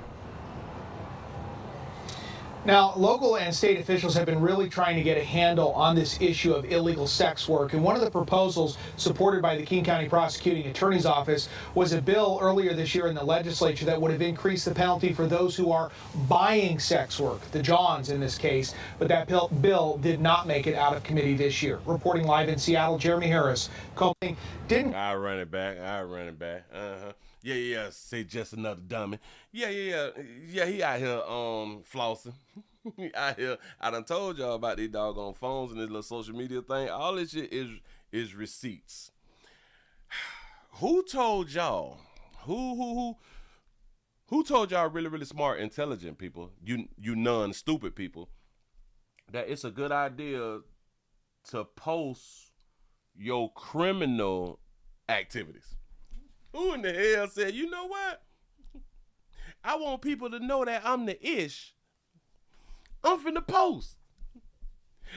Now, local and state officials have been really trying to get a handle on this issue of illegal sex work, and one of the proposals supported by the King County Prosecuting Attorney's Office was a bill earlier this year in the legislature that would have increased the penalty for those who are buying sex work, the Johns in this case, but that bill did not make it out of committee this year. Reporting live in Seattle, Jeremy Harris. Didn't I run it back. Yeah, say just another dummy. Yeah, he out here flossing. He out here, I done told y'all about these doggone phones and this little social media thing. All this shit is receipts. Who told y'all? Who told y'all really, really smart, intelligent people, you non-stupid people, that it's a good idea to post your criminal activities? Who in the hell said, you know what? I want people to know that I'm the ish. I'm finna post.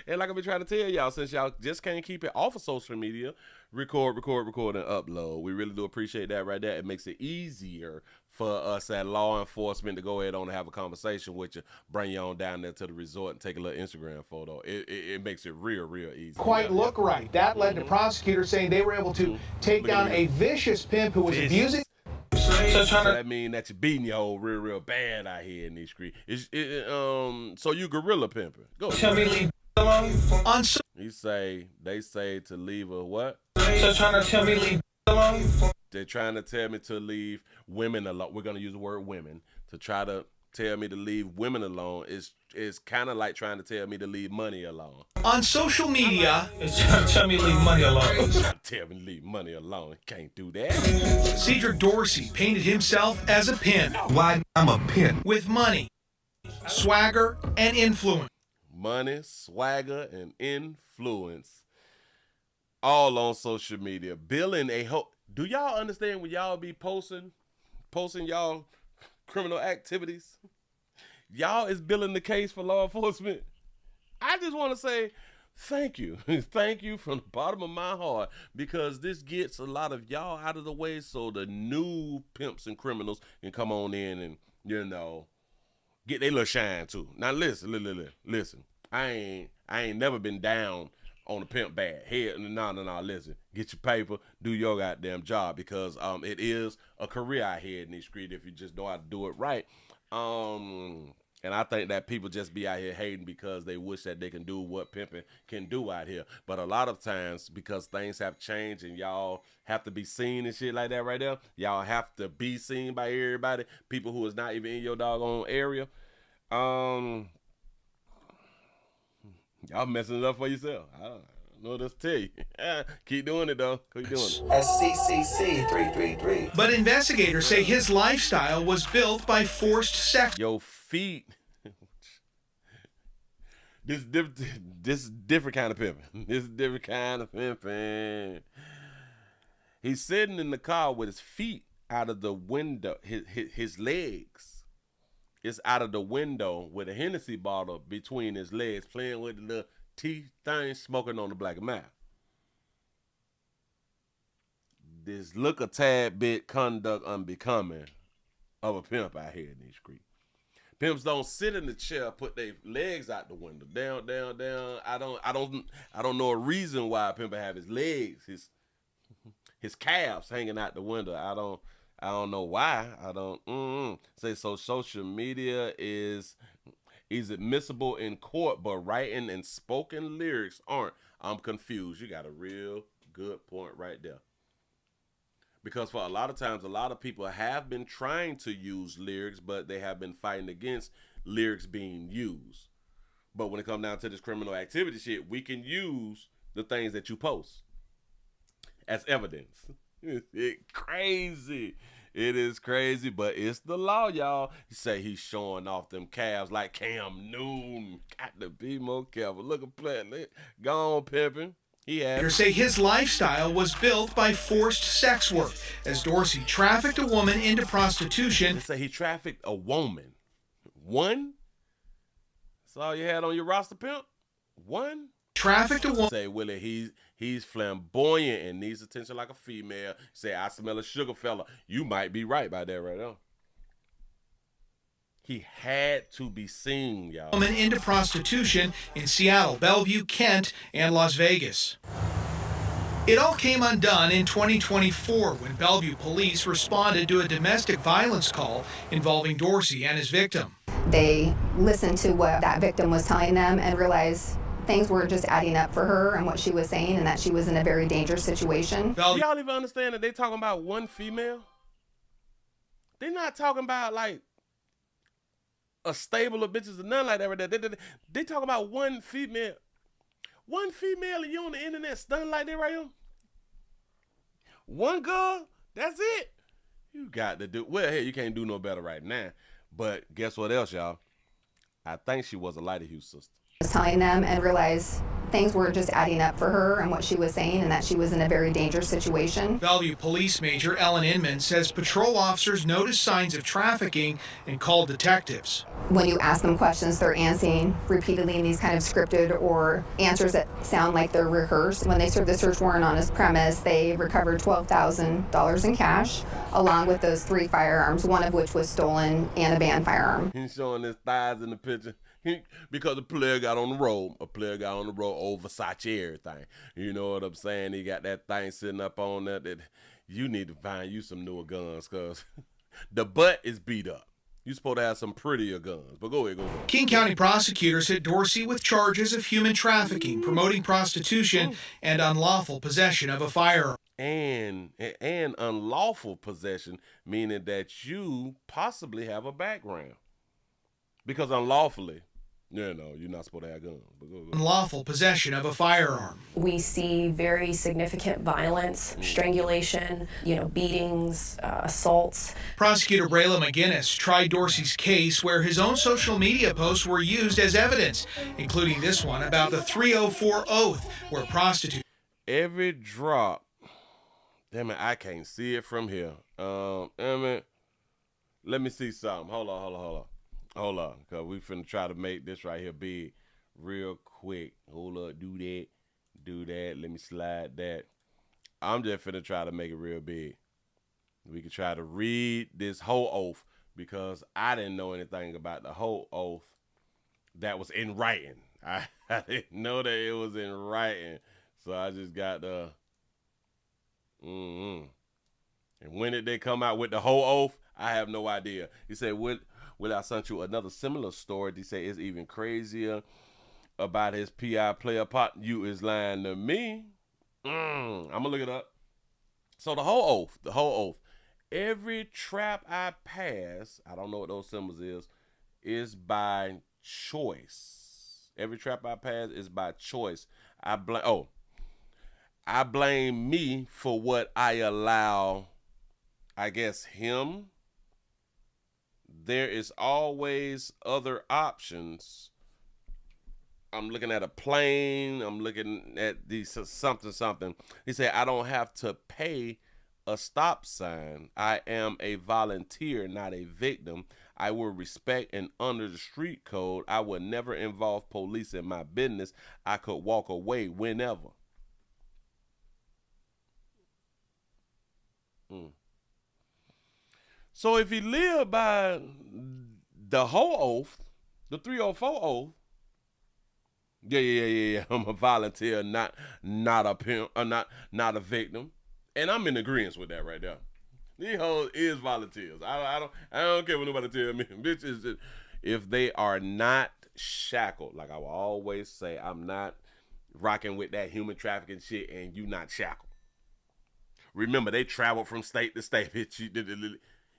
And like I've been trying to tell y'all, since y'all just can't keep it off of social media, record, and upload. We really do appreciate that right there. It makes it easier for us at law enforcement to go ahead on and have a conversation with you, bring you on down there to the resort and take a little Instagram photo. It makes it real easy. Look right. That led to prosecutors saying they were able to take down a vicious pimp who was abusing. So that mean that you're beating your old real bad out here in these streets. So you gorilla pimping. Go ahead. Tell me leave alone. They say to leave a what? So trying to tell me leave alone. They're trying to tell me to leave women alone. We're gonna use the word women. To try to tell me to leave women alone is kind of like trying to tell me to leave money alone. On social media, It's trying to tell me leave money alone. Tell me to leave money alone. Can't do that. Cedric Dorsey painted himself as a pimp. Why I'm a pimp. With money, swagger, and influence. Money, swagger, and influence. All on social media. Billing a whole. Do y'all understand when y'all be posting y'all criminal activities? Y'all is billing the case for law enforcement. I just want to say thank you. Thank you from the bottom of my heart, because this gets a lot of y'all out of the way so the new pimps and criminals can come on in and, get their little shine too. Now listen. I ain't never been down on a pimp bad. Here, no, listen. Get your paper, do your goddamn job, because it is a career out here in these streets if you just know how to do it right. And I think that people just be out here hating because they wish that they can do what pimping can do out here. But a lot of times, because things have changed and y'all have to be seen and shit like that right there, y'all have to be seen by everybody, people who is not even in your doggone area. Y'all messing it up for yourself. No, just tell you. Keep doing it, though. Keep doing it. SCCC 333. But investigators say his lifestyle was built by forced sex. Your feet. This different kind of pimping. This different kind of pimping. He's sitting in the car with his feet out of the window. His legs is out of the window with a Hennessy bottle between his legs, playing with the little teeth thing, smoking on the black mouth. This look a tad bit conduct unbecoming of a pimp out here in these streets. Pimps don't sit in the chair, put their legs out the window, down, down, down. I don't know a reason why a pimp have his legs, his calves hanging out the window. I don't know why. Say so. Social media is admissible in court, but writing and spoken lyrics aren't. I'm confused. You got a real good point right there. Because for a lot of times, a lot of people have been trying to use lyrics, but they have been fighting against lyrics being used. But when it comes down to this criminal activity shit, we can use the things that you post as evidence. It's crazy. It is crazy, but it's the law, y'all. You say he's showing off them calves like Cam Newton. Got to be more careful. Look at play. Go on, pimping. They say his lifestyle was built by forced sex work, as Dorsey trafficked a woman into prostitution. They say he trafficked a woman. One? That's all you had on your roster, pimp? One? Trafficked a woman. Say, Willie, he's flamboyant and needs attention like a female. Say, I smell a sugar fella. You might be right by that right now. He had to be seen, y'all. Woman into prostitution in Seattle, Bellevue, Kent, and Las Vegas. It all came undone in 2024 when Bellevue police responded to a domestic violence call involving Dorsey and his victim. They listened to what that victim was telling them and realized things were just adding up for her and what she was saying, and that she was in a very dangerous situation. Do y'all even understand that they talking about one female? They're not talking about like a stable of bitches or nothing like that right there. They talk about one female. One female and you on the internet stunning like that right here? One girl? That's it? You got to do, well, hey, you can't do no better right now. But guess what else, y'all? I think she was a Lighter Hughes sister. Was telling them and realized things were just adding up for her and what she was saying, and that she was in a very dangerous situation. Bellevue Police Major Ellen Inman says patrol officers noticed signs of trafficking and called detectives. When you ask them questions, they're answering repeatedly in these kind of scripted or answers that sound like they're rehearsed. When they served the search warrant on his premise, they recovered $12,000 in cash, along with those 3 firearms, one of which was stolen, and a banned firearm. He's showing his thighs in the picture. Because the player got on the road. A player got on the road over Versace everything. You know what I'm saying? He got that thing sitting up on there that you need to find you some newer guns, because the butt is beat up. You're supposed to have some prettier guns. But go ahead. King County prosecutors hit Dorsey with charges of human trafficking, promoting prostitution, and unlawful possession of a firearm. And unlawful possession, meaning that you possibly have a background. Because unlawfully, you're not supposed to have guns. But go. Unlawful possession of a firearm. We see very significant violence, strangulation, beatings, assaults. Prosecutor Brayla McGinnis tried Dorsey's case where his own social media posts were used as evidence, including this one about the 304 oath where prostitutes. Every drop. Damn it, I can't see it from here. Damn it. Let me see something. Hold on, because we finna try to make this right here big real quick. Hold up, do that. Let me slide that. I'm just finna try to make it real big. We can try to read this whole oath, because I didn't know anything about the whole oath that was in writing. I didn't know that it was in writing. So I just got the, And when did they come out with the whole oath? I have no idea. He said, Will I sent you another similar story? They say it's even crazier about his PI player pot. You is lying to me. I'm gonna look it up. So the whole oath. Every trap I pass, I don't know what those symbols is by choice. Every trap I pass is by choice. I blame me for what I allow, I guess, him. There is always other options. I'm looking at a plane. I'm looking at these something. He said, I don't have to pay a stop sign. I am a volunteer, not a victim. I will respect and honor the street code. I will never involve police in my business. I could walk away whenever. So if he lived by the whole oath, the 304 oath, yeah. I'm a volunteer, not a pimp, not a victim, and I'm in agreement with that right there. These hoes is volunteers. I don't care what nobody tell me. Bitches, if they are not shackled, like I will always say, I'm not rocking with that human trafficking shit, and you not shackled. Remember, they traveled from state to state.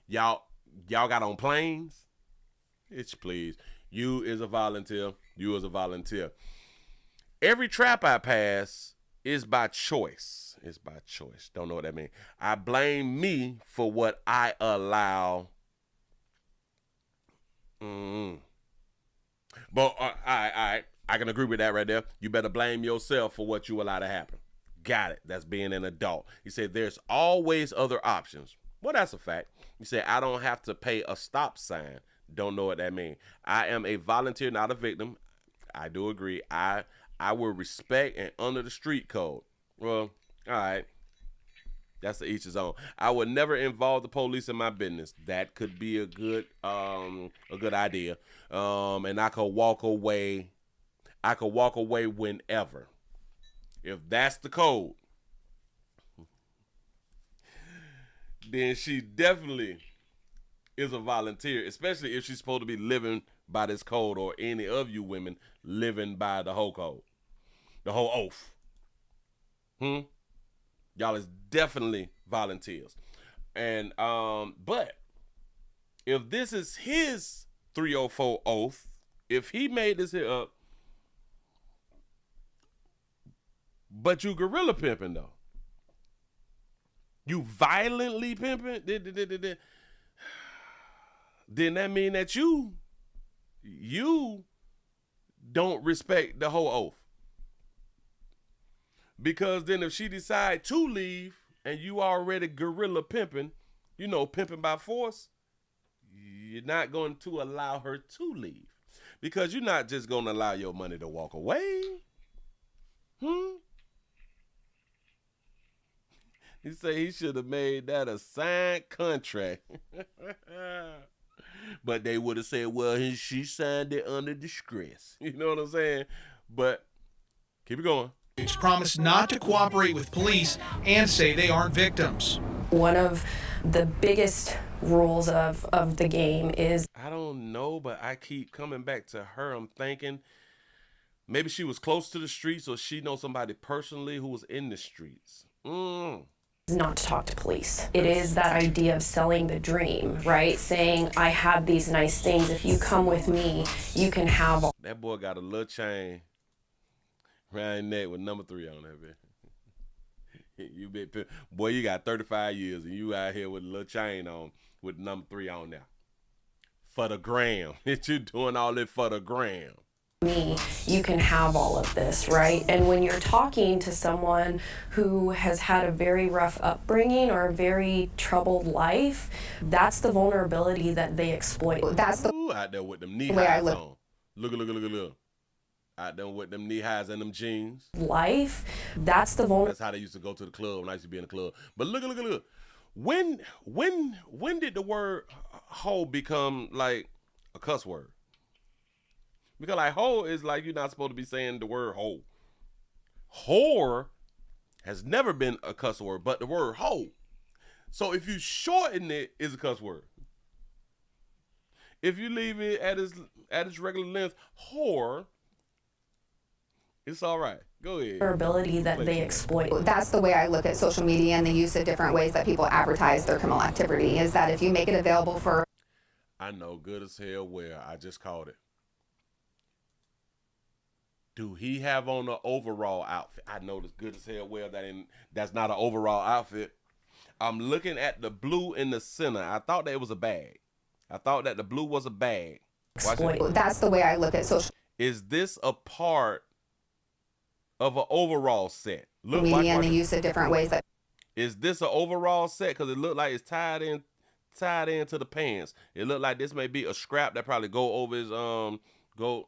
Y'all got on planes? Bitch, please. You is a volunteer. You is a volunteer. Every trap I pass is by choice. It's by choice. Don't know what that means. I blame me for what I allow. But all right. I can agree with that right there. You better blame yourself for what you allow to happen. Got it. That's being an adult. He said there's always other options. Well, that's a fact. He said I don't have to pay a stop sign. Don't know what that means. I am a volunteer, not a victim. I do agree. I will respect and honor the street code. Well, all right. That's to each his own. I would never involve the police in my business. That could be a good idea. And I could walk away. I could walk away whenever. If that's the code, then she definitely is a volunteer, especially if she's supposed to be living by this code, or any of you women living by the whole code, the whole oath. Y'all is definitely volunteers. And but if this is his 304 oath, if he made this here up, but you gorilla pimping though, you violently pimping, then that mean that you don't respect the whole oath. Because then if she decide to leave and you already gorilla pimping, pimping by force, you're not going to allow her to leave. Because you're not just going to allow your money to walk away. He said he should have made that a signed contract. But they would have said, well, she signed it under distress. You know what I'm saying? But keep it going. Promise not to cooperate with police and say they aren't victims. One of the biggest rules of the game is, I don't know, but I keep coming back to her. I'm thinking maybe she was close to the streets, or she knows somebody personally who was in the streets. not to talk to police. It is that idea of selling the dream, right? Saying, I have these nice things. If you come with me, you can have all. That boy got a little chain around his neck with number 3 on that, man. You bet, boy, you got 35 years and you out here with a little chain on with number 3 on there. For the gram. You doing all this for the gram. Me, you can have all of this, right? And when you're talking to someone who has had a very rough upbringing or a very troubled life, that's the vulnerability that they exploit. That's the out there with them knee highs on. Look. Out there with them knee highs and them jeans. Life, that's the vulnerability. That's how they used to go to the club when I used to be in the club. But look. When did the word hoe become like a cuss word? Because like hoe is like you're not supposed to be saying the word hoe. Whore has never been a cuss word, but the word hoe. So if you shorten it, it's a cuss word. If you leave it at its regular length, whore, it's all right. Go ahead. Ability that they exploit. That's the way I look at social media and the use of different ways that people advertise their criminal activity, is that if you make it available for... I know good as hell where I just called it. Do he have on an overall outfit? I know this good as hell well that's not an overall outfit. I'm looking at the blue in the center. I thought that it was a bag. I thought that the blue was a bag. That's the way I look at social Is this a part of an overall set? media and the use of different ways that. Is this an overall set? Because it looked like it's tied into the pants. It looked like this may be a scrap that probably go over his go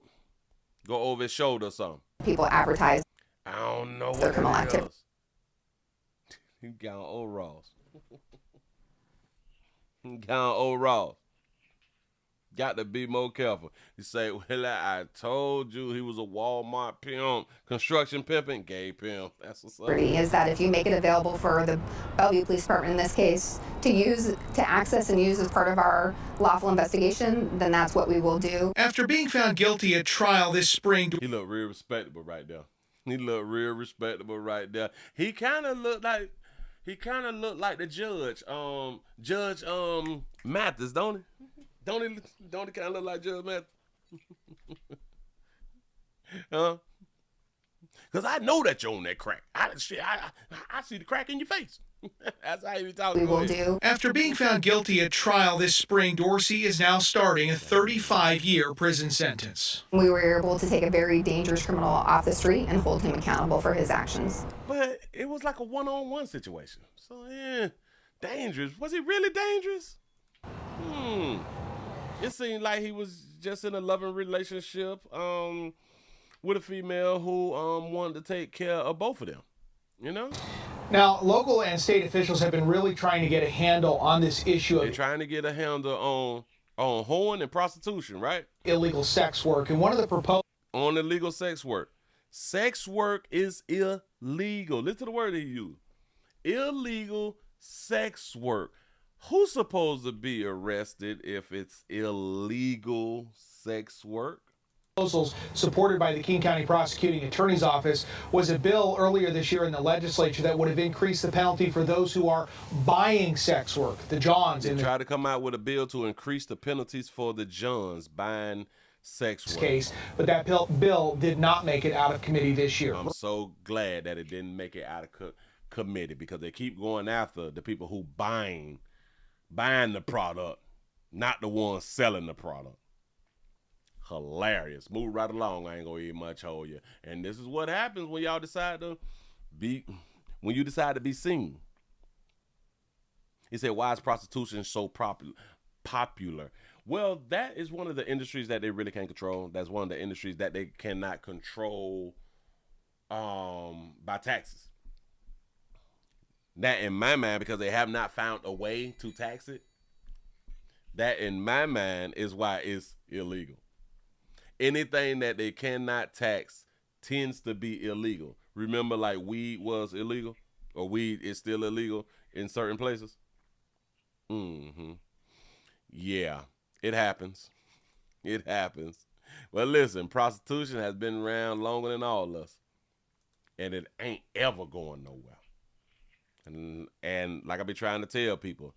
over his shoulder or something. People advertise. I don't know their what criminal it activity. is. He got on overalls. He got on overalls. Got to be more careful. You say, well, I told you he was a Walmart pimp, construction pimping, gay pimp. That's what's up. Is that if you make it available for the Bellevue Police Department in this case to access and use as part of our lawful investigation, then that's what we will do. After being found guilty at trial this spring. He looked real respectable right there. He looked real respectable right there. He kind of looked like the judge, Judge Mathis, don't he? Don't he kind of look like Judge Mathis? Huh? Because I know that you're on that crack. I see the crack in your face. That's how you talk. We will do. After being found guilty at trial this spring, Dorsey is now starting a 35-year prison sentence. We were able to take a very dangerous criminal off the street and hold him accountable for his actions. But it was like a one-on-one situation. So, yeah, dangerous. Was he really dangerous? It seemed like he was just in a loving relationship with a female who wanted to take care of both of them, you know? Now, local and state officials have been really trying to get a handle on this issue They're trying to get a handle on hoeing and prostitution, right? Illegal sex work. And one of the proposals on illegal sex work. Sex work is illegal. Listen to the word he used. Illegal sex work. Who's supposed to be arrested if it's illegal sex work? Proposals supported by the King County Prosecuting Attorney's Office was a bill earlier this year in the legislature that would have increased the penalty for those who are buying sex work, the Johns. They tried to come out with a bill to increase the penalties for the Johns buying sex work. Case, but that bill did not make it out of committee this year. I'm so glad that it didn't make it out of committee because they keep going after the people who buying the product, not the ones selling the product. Hilarious. Move right along. I ain't gonna eat much hold you. And this is what happens when y'all decide to be seen. He said, why is prostitution so popular? Well, that is one of the industries that they really can't control. That's one of the industries that they cannot control by taxes. That in my mind, because they have not found a way to tax it, that in my mind is why it's illegal. Anything that they cannot tax tends to be illegal. Remember, like weed was illegal, or weed is still illegal in certain places? Yeah, it happens. It happens. Well, listen, prostitution has been around longer than all of us, and it ain't ever going nowhere. And like I be trying to tell people,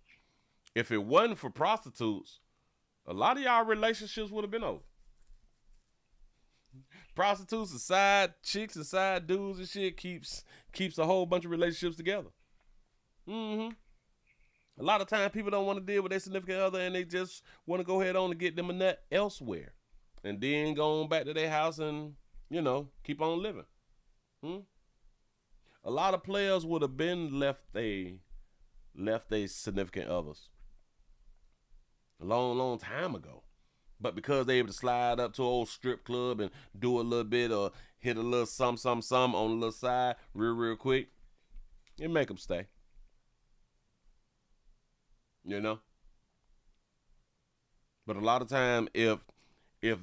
if it wasn't for prostitutes, a lot of y'all relationships would have been over. Prostitutes and side chicks and side dudes and shit keeps a whole bunch of relationships together. A lot of times people don't want to deal with their significant other and they just want to go ahead on and get them a nut elsewhere. And then go on back to their house and, keep on living. A lot of players would have been left they significant others a long time ago. But because they able to slide up to an old strip club and do a little bit or hit a little some on the little side real quick, it make them stay. But a lot of time, if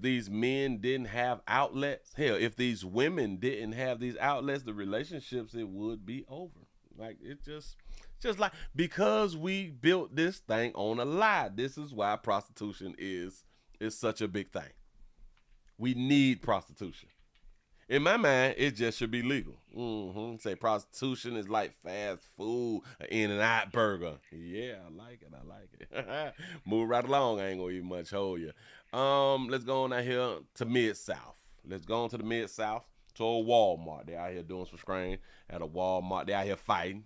these men didn't have outlets, hell, if these women didn't have these outlets, the relationships, it would be over. Like, it just like, because we built this thing on a lie. This is why prostitution is such a big thing. We need prostitution. In my mind, it just should be legal. Say prostitution is like fast food, an In-N-Out burger. Yeah, I like it. Move right along. I ain't gonna eat much hold you. Let's go on out here to Mid-South. Let's go on to the Mid-South. to a Walmart. They out here doing some screen at a Walmart. They out here fighting,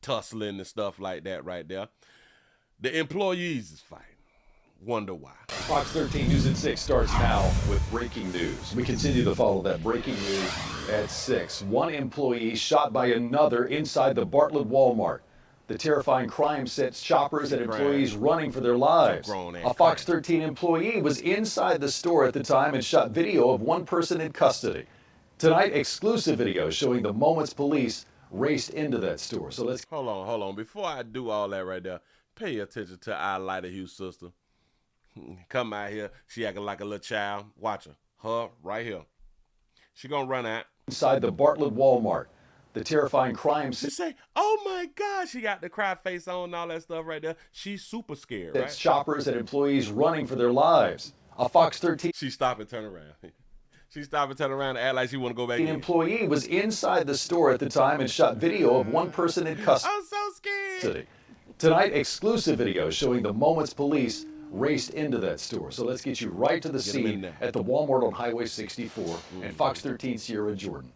tussling and stuff like that right there. The employees is fighting. Wonder why. Fox 13 News at 6 starts now with breaking news. We continue to follow that breaking news at 6. One employee shot by another inside the Bartlett Walmart. The terrifying crime sets shoppers and employees running for their lives. A Fox 13 employee was inside the store at the time and shot video of one person in custody. Tonight, exclusive video showing the moments police raced into that store. So let's... Hold on. Before I do all that right there, pay attention to our Lighter Hugh sister. Come out here. She acting like a little child. Watch her. Her right here. She gonna run out. Inside the Bartlett Walmart. The terrifying crime She say, oh my God, she got the cry face on and all that stuff right there. She's super scared, right? Shoppers and employees running for their lives. A Fox 13... She stop and turn around. She stop and turn around and act like she want to go back in. An employee was inside the store at the time and shot video of one person in custody. I'm so scared. Tonight, exclusive video showing the moments police raced into that store. So let's get you right to the scene at the Walmart on Highway 64 and Fox 13 Sierra Jordan.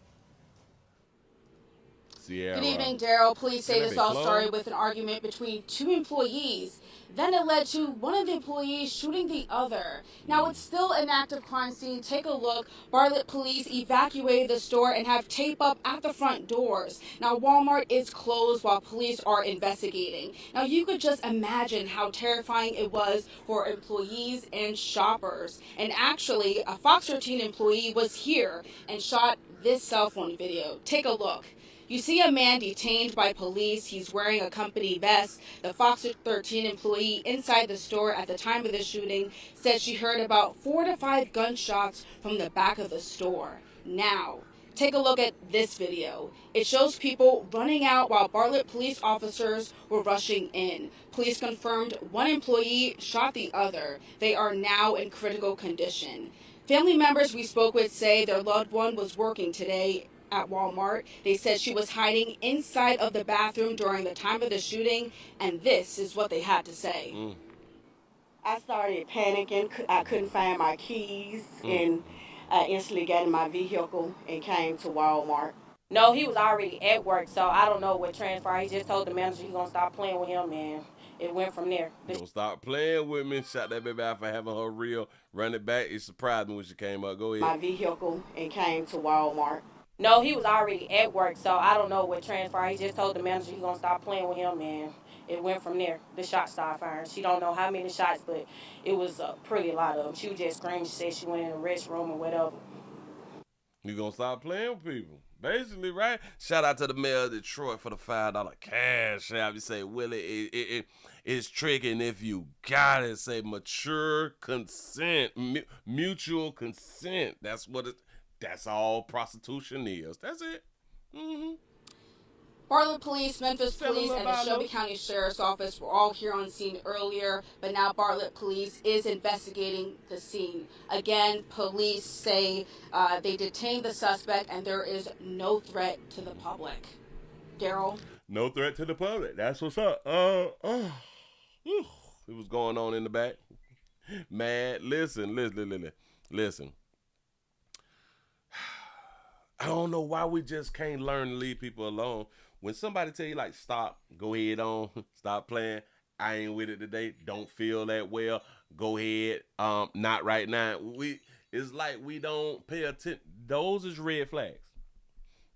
Good evening, Daryl. Police say this all started with an argument between two employees. Then it led to one of the employees shooting the other. Now, it's still an active crime scene. Take a look. Bartlett police evacuated the store and have tape up at the front doors. Now, Walmart is closed while police are investigating. Now, you could just imagine how terrifying it was for employees and shoppers. And actually, a Fox 13 employee was here and shot this cell phone video. Take a look. You see a man detained by police. He's wearing a company vest. The Fox 13 employee inside the store at the time of the shooting said she heard about 4 to 5 gunshots from the back of the store. Now, take a look at this video. It shows people running out while Bartlett police officers were rushing in. Police confirmed one employee shot the other. They are now in critical condition. Family members we spoke with say their loved one was working today at Walmart. They said she was hiding inside of the bathroom during the time of the shooting, and this is what they had to say. I started panicking. I couldn't find my keys, and I instantly got in my vehicle and came to Walmart. No, he was already at work, so I don't know what transpired. He just told the manager he's gonna stop playing with him, and it went from there. Don't stop playing with me. Shot that baby out for having her reel. Run it back. It surprised me when she came up. Go ahead. My vehicle and came to Walmart. No, he was already at work, so I don't know what transpired. He just told the manager he's gonna stop playing with him, and it went from there. The shots started firing. She don't know how many shots, but it was a pretty lot of them. She was just screaming. She said she went in the restroom or whatever. You gonna stop playing with people, basically, right? Shout out to the mayor of Detroit for the $5 cash app. You say, Willie, it's tricky, and if you got it, say mature consent, mutual consent. That's what it. That's all prostitution is. That's it. Bartlett Police, Memphis Police, and the Shelby County Sheriff's Office were all here on scene earlier, but now Bartlett Police is investigating the scene. Again, police say they detained the suspect and there is no threat to the public. Daryl? No threat to the public. That's what's up. It was going on in the back. Man, listen. I don't know why we just can't learn to leave people alone. When somebody tell you, like, stop, go ahead on, stop playing, I ain't with it today, don't feel that well, go ahead, not right now. It's like we don't pay attention. Those is red flags.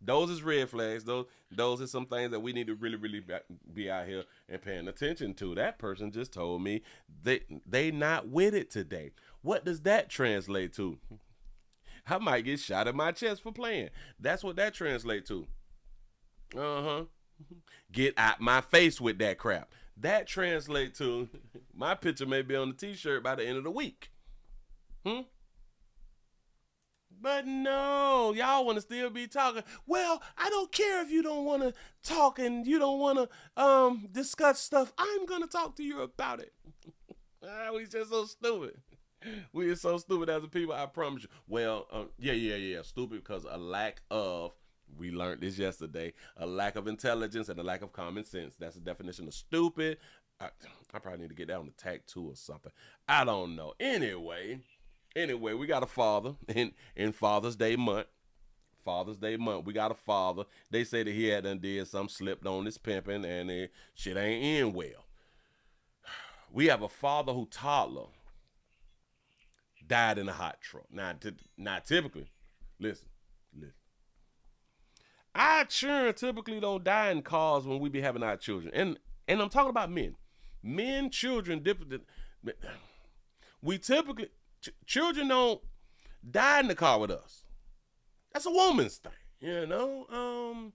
Those is red flags. Those are some things that we need to really, really be out here and paying attention to. That person just told me they not with it today. What does that translate to? I might get shot in my chest for playing. That's what that translates to. Get out my face with that crap. That translates to my picture may be on the t-shirt by the end of the week. But no, y'all want to still be talking. Well, I don't care if you don't want to talk and you don't want to discuss stuff. I'm going to talk to you about it. We just so stupid. We are so stupid as a people, I promise you. Well, yeah. Stupid because a lack of, we learned this yesterday, a lack of intelligence and a lack of common sense. That's the definition of stupid. I probably need to get that on the tattoo or something. I don't know. Anyway, Anyway, we got a father in Father's Day month. Father's Day month. We got a father. They say that he had done did some slipped on his pimping and shit ain't end well. We have a father who Toddler died in a hot truck. Now typically, listen. Our children typically don't die in cars when we be having our children. And I'm talking about men. Men, children, different. We typically, children don't die in the car with us. That's a woman's thing, you know?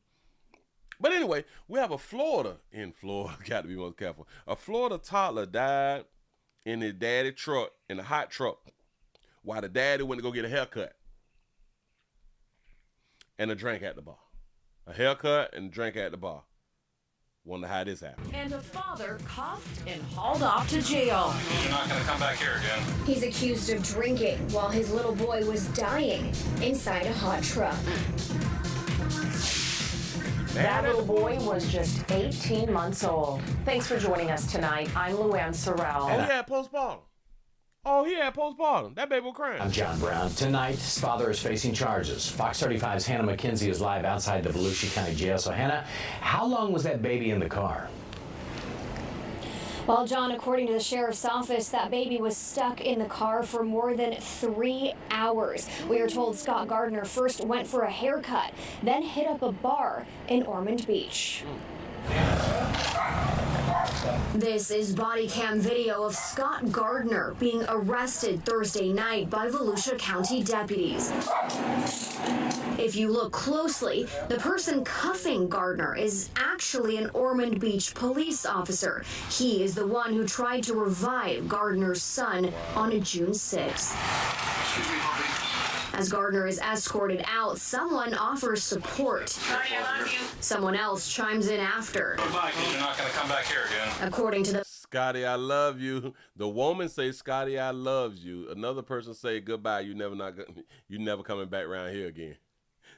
But anyway, we have a in Florida, got to be more careful. A Florida toddler died in his daddy truck, in a hot truck, while the daddy went to go get a haircut and a drink at the bar. A haircut and a drink at the bar. Wonder how this happened. And a father cuffed and hauled off to jail. You're not going to come back here again. He's accused of drinking while his little boy was dying inside a hot truck. That little boy was just 18 months old. Thanks for joining us tonight. I'm Luann Sorrell. Oh, he had postpartum. That baby was crying. I'm John Brown. Tonight, his father is facing charges. Fox 35's Hannah McKenzie is live outside the Volusia County Jail. So, Hannah, how long was that baby in the car? Well, John, according to the sheriff's office, that baby was stuck in the car for more than 3 hours. We are told Scott Gardner first went for a haircut, then hit up a bar in Ormond Beach. This is body cam video of Scott Gardner being arrested Thursday night by Volusia County deputies. If you look closely, the person cuffing Gardner is actually an Ormond Beach police officer. He is the one who tried to revive Gardner's son on June 6th. As Gardner is escorted out, someone offers support. Someone else chimes in after. Goodbye, kid. You're not going to come back here again. According to the Scotty, I love you. The woman say, Scotty, I love you. Another person say, goodbye. You never coming back around here again.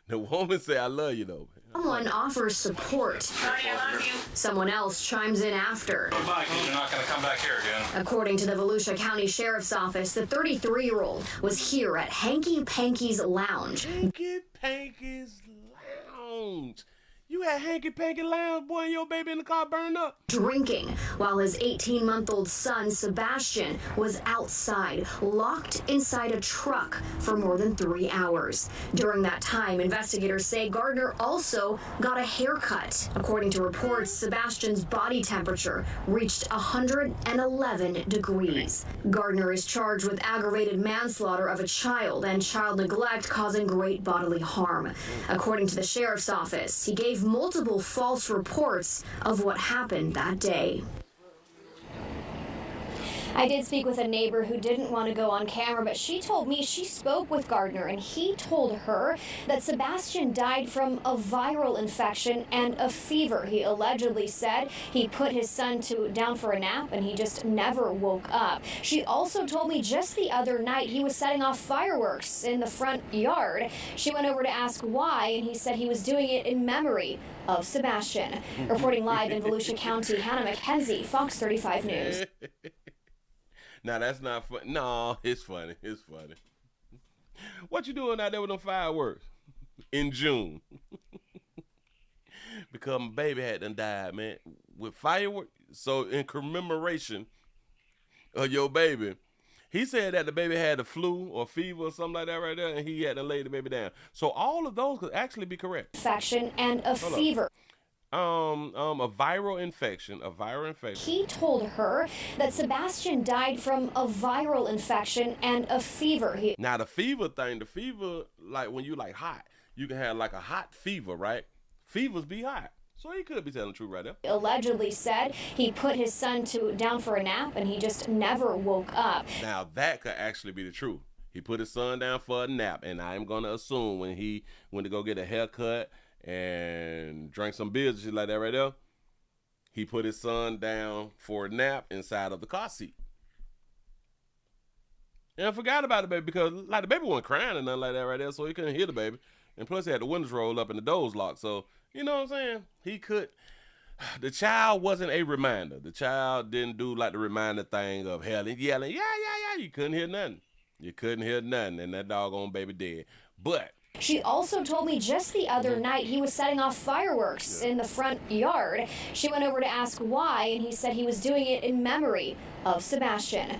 The woman say, I love you though. Someone offers support. Someone else chimes in after. Goodbye, kid. You're not going to come back here again. According to the Volusia County Sheriff's Office, the 33-year-old was here at Hanky Panky's Lounge. Hanky Panky's Lounge. You had Hanky Panky Lounge, boy, and your baby in the car burned up. Drinking, while his 18-month-old son, Sebastian, was outside, locked inside a truck for more than 3 hours. During that time, investigators say Gardner also got a haircut. According to reports, Sebastian's body temperature reached 111 degrees. Gardner is charged with aggravated manslaughter of a child and child neglect causing great bodily harm. According to the sheriff's office, he gave multiple false reports of what happened that day. I did speak with a neighbor who didn't want to go on camera, but she told me she spoke with Gardner and he told her that Sebastian died from a viral infection and a fever. He allegedly said he put his son down for a nap and he just never woke up. She also told me just the other night he was setting off fireworks in the front yard. She went over to ask why, and he said he was doing it in memory of Sebastian. Reporting live in Volusia County, Hannah McKenzie, Fox 35 News. Now that's not funny. No, it's funny. It's funny. What you doing out there with them fireworks in June? Because my baby had done died, man. With fireworks. So in commemoration of your baby, he said that the baby had the flu or fever or something like that right there, and he had to lay the baby down. So all of those could actually be correct. Infection and a fever. A viral infection. He told her that Sebastian died from a viral infection and a fever. Now the fever, like when you like hot, you can have like a hot fever, right? Fevers be hot. So he could be telling the truth right there. Allegedly said he put his son down for a nap and he just never woke up. Now that could actually be the truth. He put his son down for a nap, and I'm going to assume when he went to go get a haircut and drank some beers and shit like that right there, he put his son down for a nap inside of the car seat. And I forgot about the baby because like the baby wasn't crying or nothing like that right there, so he couldn't hear the baby. And plus he had the windows rolled up and the doors locked, so you know what I'm saying? The child wasn't a reminder. The child didn't do like the reminder thing of yelling, yeah, you couldn't hear nothing. You couldn't hear nothing, and that doggone baby dead. But She also told me just the other night he was setting off fireworks in the front yard. She went over to ask why, and he said he was doing it in memory of Sebastian.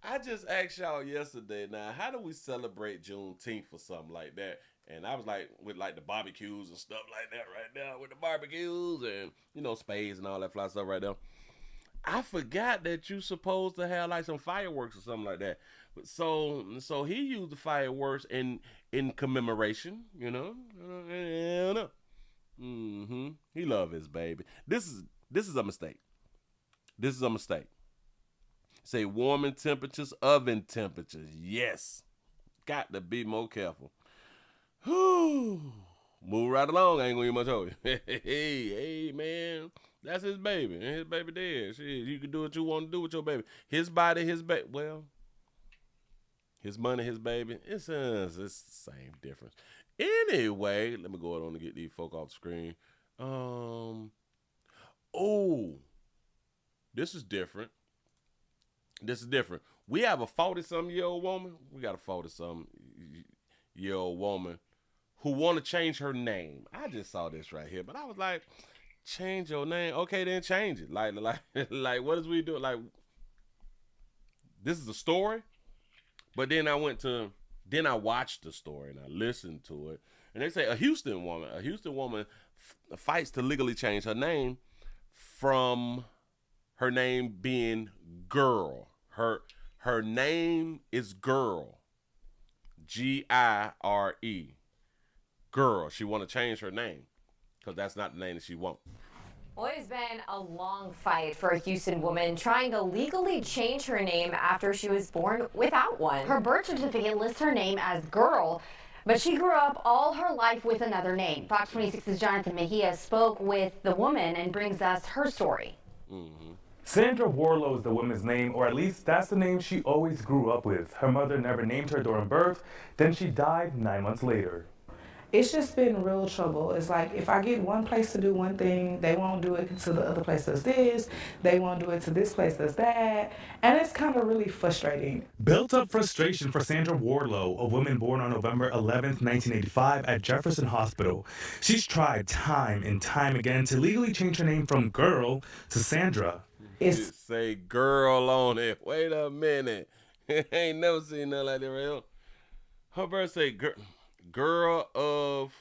I just asked y'all yesterday, now, how do we celebrate Juneteenth or something like that? And I was like, with like the barbecues and stuff like that right now, with the barbecues and, you know, spades and all that fly stuff right there. I forgot that you supposed to have like some fireworks or something like that. So he used the fireworks in commemoration, you know. He love his baby. This is a mistake. This is a mistake. Say warming temperatures, oven temperatures. Yes. Got to be more careful. Whew. Move right along. I ain't gonna get much over you. Hey, man. That's his baby. And his baby dead. Shit, you can do what you want to do with your baby. His body, his baby. Well, his money, his baby. It's the same difference. Anyway, let me go on and get these folk off the screen. Oh, this is different. This is different. We have a 40-something-year-old woman. We got a 40-something-year-old woman who want to change her name. I just saw this right here, but I was like, change your name? Okay, then change it. Like, what is we doing? Like, this is a story, but then I watched the story and I listened to it, and they say a Houston woman fights to legally change her name from her name being Girl. Her name is Girl. Gire. Girl. She want to change her name because that's not the name that she wants. Well, it's been a long fight for a Houston woman trying to legally change her name after she was born without one. Her birth certificate lists her name as Girl, but she grew up all her life with another name. Fox 26's Jonathan Mejia spoke with the woman and brings us her story. Sandra Warlow is the woman's name, or at least that's the name she always grew up with. Her mother never named her during birth, then she died 9 months later. It's just been real trouble. It's like if I get one place to do one thing, they won't do it to the other place does this, they won't do it to this place does that, and it's kind of really frustrating. Built-up frustration for Sandra Warlow, a woman born on November 11th, 1985 at Jefferson Hospital. She's tried time and time again to legally change her name from Girl to Sandra. It say Girl on it. Wait a minute. Ain't never seen nothing like that right here. Her birth say Girl of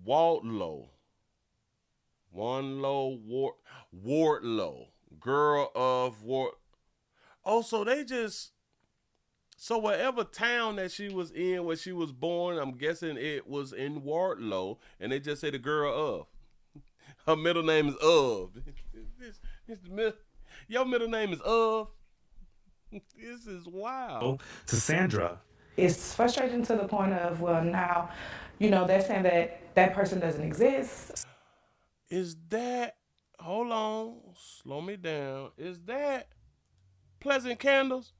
Wardlow. Wardlow. Girl of Ward. Oh, so whatever town that she was in where she was born, I'm guessing it was in Wardlow, and they just say the girl of. Her middle name is of. Your middle name is of. This is wild. To Sandra. It's frustrating to the point of, well, now, they're saying that that person doesn't exist. Is that, hold on, slow me down. Is that Pleasant Candles?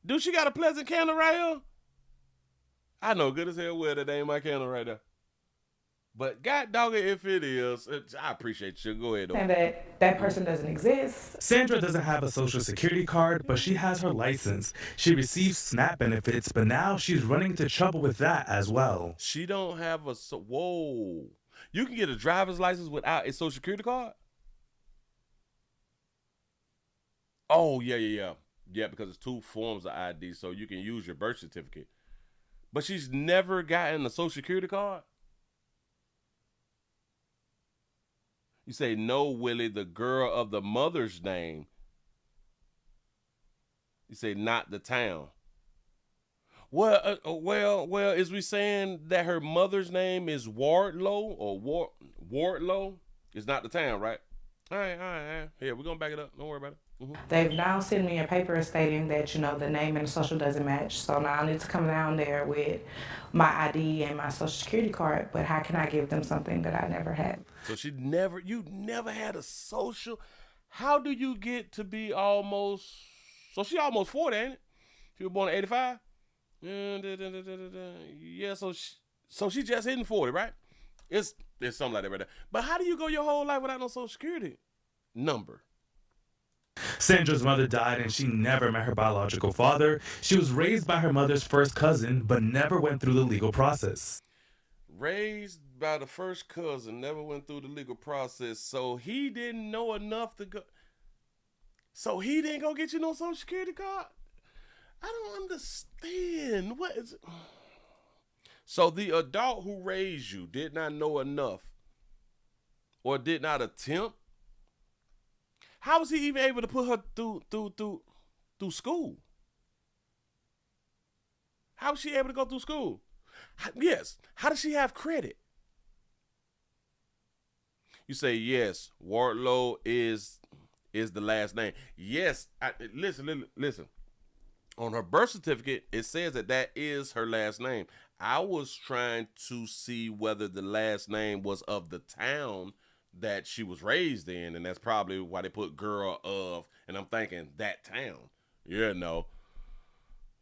Do she got a Pleasant Candle right here? I know good as hell well that ain't my candle right there. But God dog it, if it is, I appreciate you. Go ahead. And that person doesn't exist. Sandra doesn't have a social security card, but she has her license. She receives SNAP benefits, but now she's running into trouble with that as well. She don't have whoa. You can get a driver's license without a social security card? Oh, yeah. Yeah, because it's 2 forms of ID, so you can use your birth certificate. But she's never gotten a social security card? You say, no, Willie, the girl of the mother's name. You say, not the town. Well, is we saying that her mother's name is Wardlow or Wardlow? It's not the town, right? All right. Here, we're going to back it up. Don't worry about it. They've now sent me a paper stating that, the name and the social doesn't match. So now I need to come down there with my ID and my social security card. But how can I give them something that I never had? So you never had a social. How do you get to be almost, so she almost 40, ain't it? She was born in 85? Yeah, so she just hitting 40, right? It's something like that right there. But how do you go your whole life without no social security number? Sandra's mother died and she never met her biological father. She was raised by her mother's first cousin, but never went through the legal process. Raised by the first cousin, never went through the legal process, so he didn't know enough to go. So he didn't go get you no Social Security card? I don't understand. What is it? So the adult who raised you did not know enough or did not attempt? How was he even able to put her through school? How was she able to go through school? Yes. How does she have credit? You say, yes, Wardlow is the last name. Yes. Listen. On her birth certificate, it says that is her last name. I was trying to see whether the last name was of the town that she was raised in, and that's probably why they put girl of, and I'm thinking that town. Yeah, no.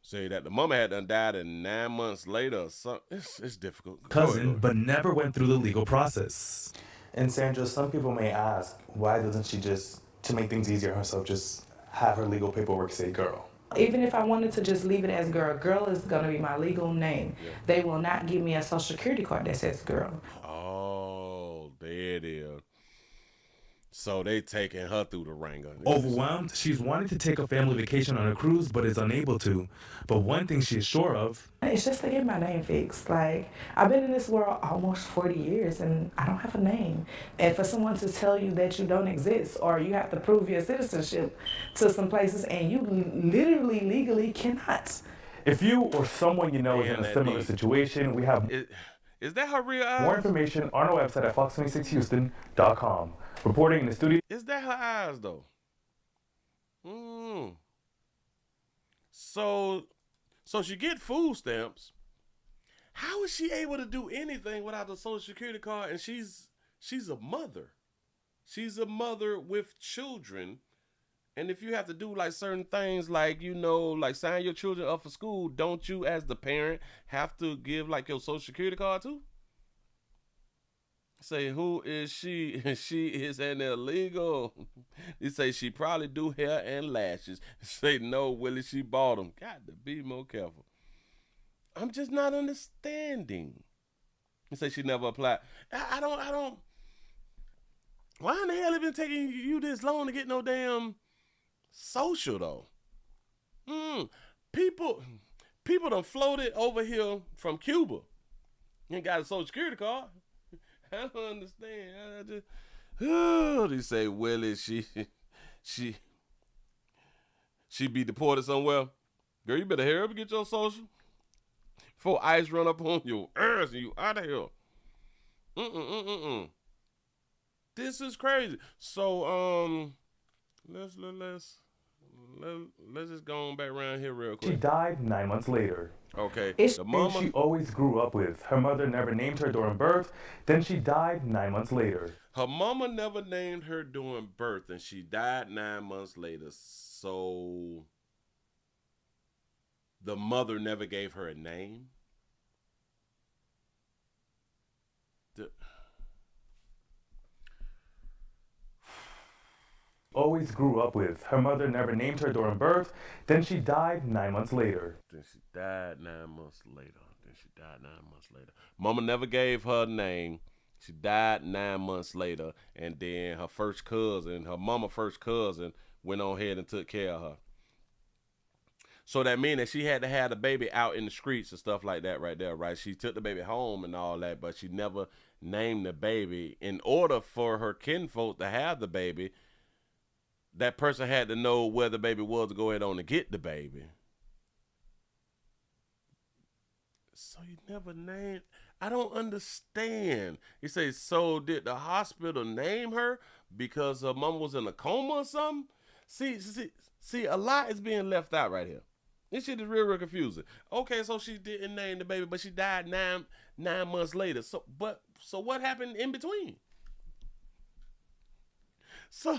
Say that the mama had done died, and 9 months later, so it's difficult. Cousin, but never went through the legal process. And Sandra, some people may ask, why doesn't she just, to make things easier herself, just have her legal paperwork say girl? Even if I wanted to just leave it as girl, girl is going to be my legal name. Yeah. They will not give me a Social Security card that says girl. Oh, there it is. So they taking her through the ringer. Overwhelmed, she's wanting to take a family vacation on a cruise, but is unable to. But one thing she is sure of... It's just to get my name fixed. Like, I've been in this world almost 40 years, and I don't have a name. And for someone to tell you that you don't exist, or you have to prove your citizenship to some places, and you literally, legally cannot. If you or someone you know is in a similar situation, we have... Is that her real eyes? More information on our website at fox26houston.com. Reporting in the studio. Is that her eyes, though? So she get food stamps. How is she able to do anything without the Social Security card? And she's a mother. She's a mother with children. And if you have to do like certain things, like, you know, like sign your children up for school, don't you as the parent have to give like your Social Security card too? Say, who is she? She is an illegal. You say she probably do hair and lashes. Say, no, Willie, she bought them. Got to be more careful. I'm just not understanding. You say she never applied. I don't. Why in the hell it been taking you this long to get no damn social though? People done floated over here from Cuba and got a Social Security card. I don't understand. They say, Willie, she be deported somewhere. Girl, you better hurry up and get your social before ICE run up on your ass and you out of here. This is crazy. So let's just go on back around here real quick. She died 9 months later. Okay. The mama she always grew up with. Her mother never named her during birth. Then she died 9 months later. Her mama never named her during birth, and she died 9 months later. So the mother never gave her a name. Always grew up with. Her mother never named her during birth. Then she died 9 months later. Mama never gave her name. She died 9 months later. And then her mama first cousin, went on ahead and took care of her. So that means that she had to have the baby out in the streets and stuff like that right there, right? She took the baby home and all that, but she never named the baby. In order for her kinfolk to have the baby, that person had to know where the baby was to go ahead on and get the baby. So you never named. I don't understand. He says, so did the hospital name her because her mom was in a coma or something? See, a lot is being left out right here. This shit is real confusing. Okay, so she didn't name the baby, but she died nine months later. So what happened in between? So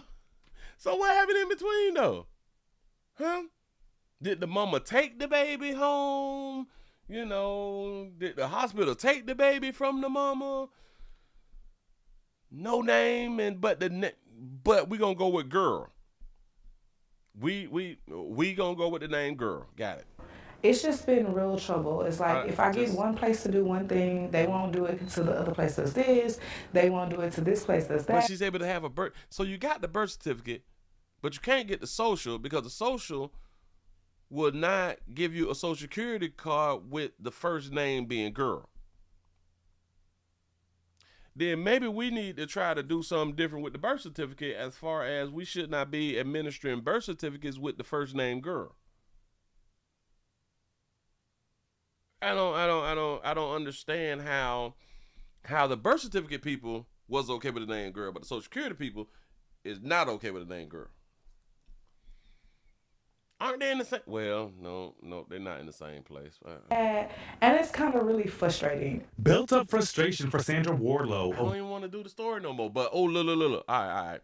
what happened in between though? Huh? Did the mama take the baby home? You know, did the hospital take the baby from the mama? No name, but we gonna go with girl. We gonna go with the name girl. Got it. It's just been real trouble. It's like if I get one place to do one thing, they won't do it to the other place that's this. They won't do it to this place that's that. But she's able to have a birth. So you got the birth certificate, but you can't get the social because the social would not give you a social security card with the first name being girl. Then maybe we need to try to do something different with the birth certificate as far as we should not be administering birth certificates with the first name girl. I don't understand how the birth certificate people was okay with the name girl, but the social security people is not okay with the name girl. Aren't they in the same? Well, no, they're not in the same place. And it's kind of really frustrating. Built up frustration for Sandra Wardlow. I don't even want to do the story no more. But look. All right.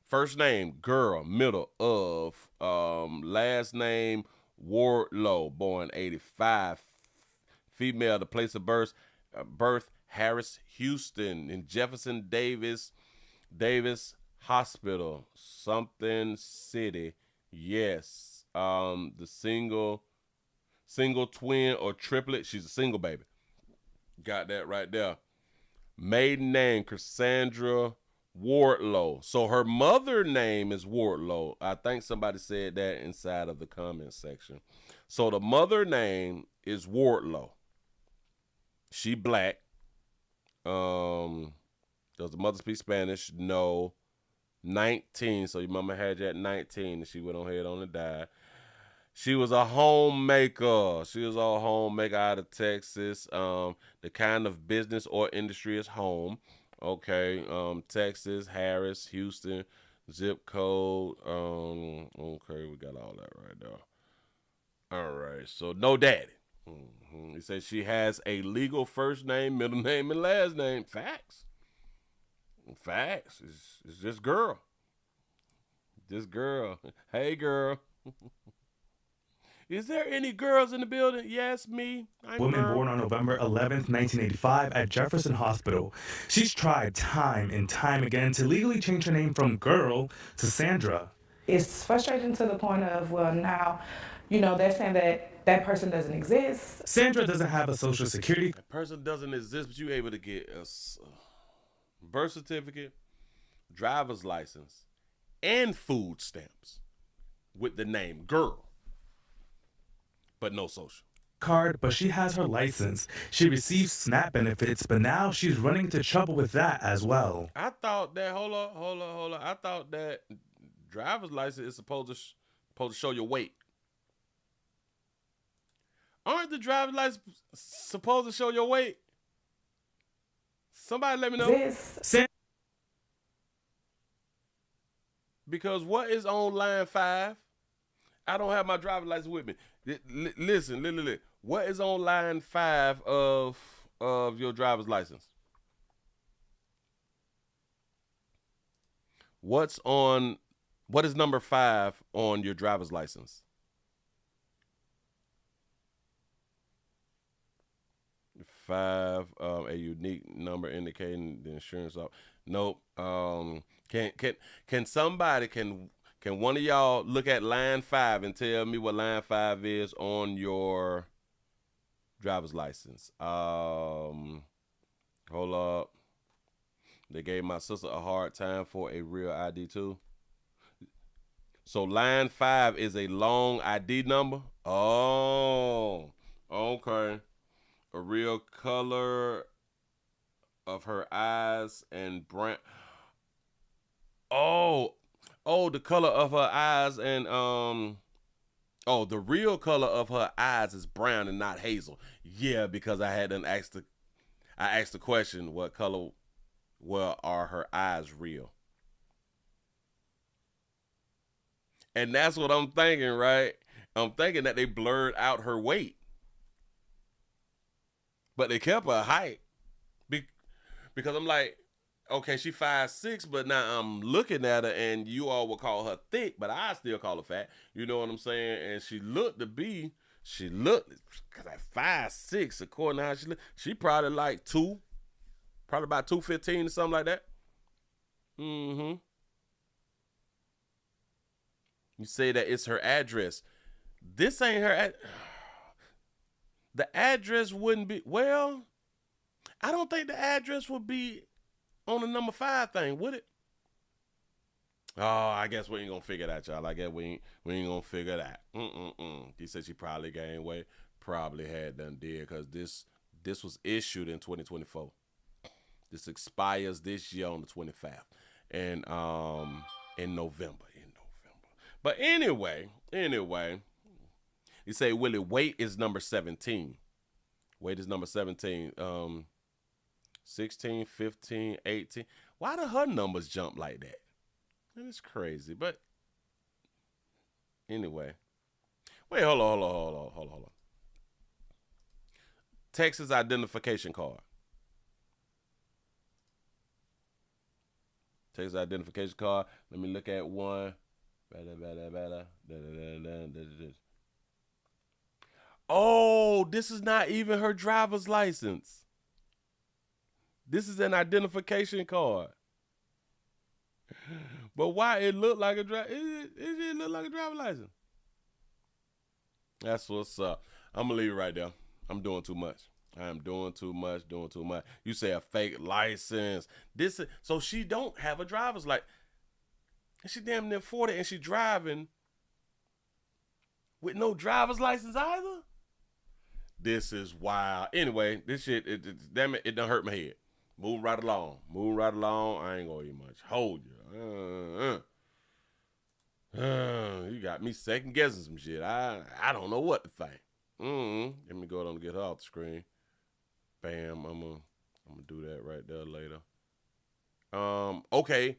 First name girl, middle of, last name Wardlow, born 85. Female, the place of birth Harris, Houston, in Jefferson Davis Hospital, something city. Yes. The single twin or triplet. She's a single baby. Got that right there. Maiden name Cassandra Wardlow. So her mother name is Wardlow. I think somebody said that inside of the comment section. So the mother name is Wardlow. She black. Does the mother speak Spanish? No. 19. So your mama had you at 19 and she went on ahead on and died. She was a homemaker. She was a homemaker out of Texas. The kind of business or industry is home. Okay. Texas, Harris, Houston, zip code. Okay, we got all that right there. All right. So no daddy. He says she has a legal first name, middle name, and last name. Facts. It's just girl. This girl. Hey, girl. Is there any girls in the building? Yes, me. Woman born on November 11th, 1985 at Jefferson Hospital. She's tried time and time again to legally change her name from girl to Sandra. It's frustrating to the point of, well, now, they're saying that person doesn't exist. Sandra doesn't have a social security. That person doesn't exist, but you're able to get a birth certificate, driver's license, and food stamps with the name girl. But no social card, but she has her license. She receives SNAP benefits, but now she's running into trouble with that as well. I thought that hold on. I thought that driver's license is supposed to show your weight. Aren't the driver's license supposed to show your weight? Somebody let me know. Because what is on line 5? I don't have my driver's license with me. Listen. What is on line 5 of your driver's license? What is number 5 on your driver's license? 5, a unique number indicating the insurance. Nope. Can somebody Can one of y'all look at line 5 and tell me what line 5 is on your driver's license? Hold up. They gave my sister a hard time for a real ID too. So line 5 is a long ID number. Oh, okay. A real color of her eyes and brown. Oh, the color of her eyes and the real color of her eyes is brown and not hazel. Yeah, because I asked the question, what color are her eyes real? And that's what I'm thinking, right? I'm thinking that they blurred out her weight. But they kept her height. Because I'm like, okay, she 5'6", but now I'm looking at her and you all will call her thick, but I still call her fat. You know what I'm saying? And she looked, because at 5'6", according to how she looked, she probably like probably about 215 or something like that. You say that it's her address. This ain't her. The address wouldn't be. Well, I don't think the address would be on the number 5 thing, would it? Oh, I guess we ain't gonna figure that, y'all. I guess we ain't gonna figure that. He said she probably gained weight. Probably had done did, because this was issued in 2024. This expires this year on the 25th. And in November. But anyway, you say, Willie, weight is number 17. Weight is number 17. 16, 15, 18. Why do her numbers jump like that? It's crazy. But anyway. Wait, hold on. Texas identification card. Texas identification card. Let me look at one. Oh, this is not even her driver's license. This is an identification card. But why it look like a it look like a driver's license? That's what's up. I'm gonna leave it right there. I'm doing too much. I am doing too much. You say a fake license. So she don't have a driver's license. She damn near 40 and she driving with no driver's license either. This is wild. Anyway, this shit, damn it done hurt my head. Move right along. I ain't gonna eat much. Hold you. You got me second guessing some shit. I don't know what to think. Let me go ahead and get her off the screen. Bam. I'm gonna do that right there later. Okay,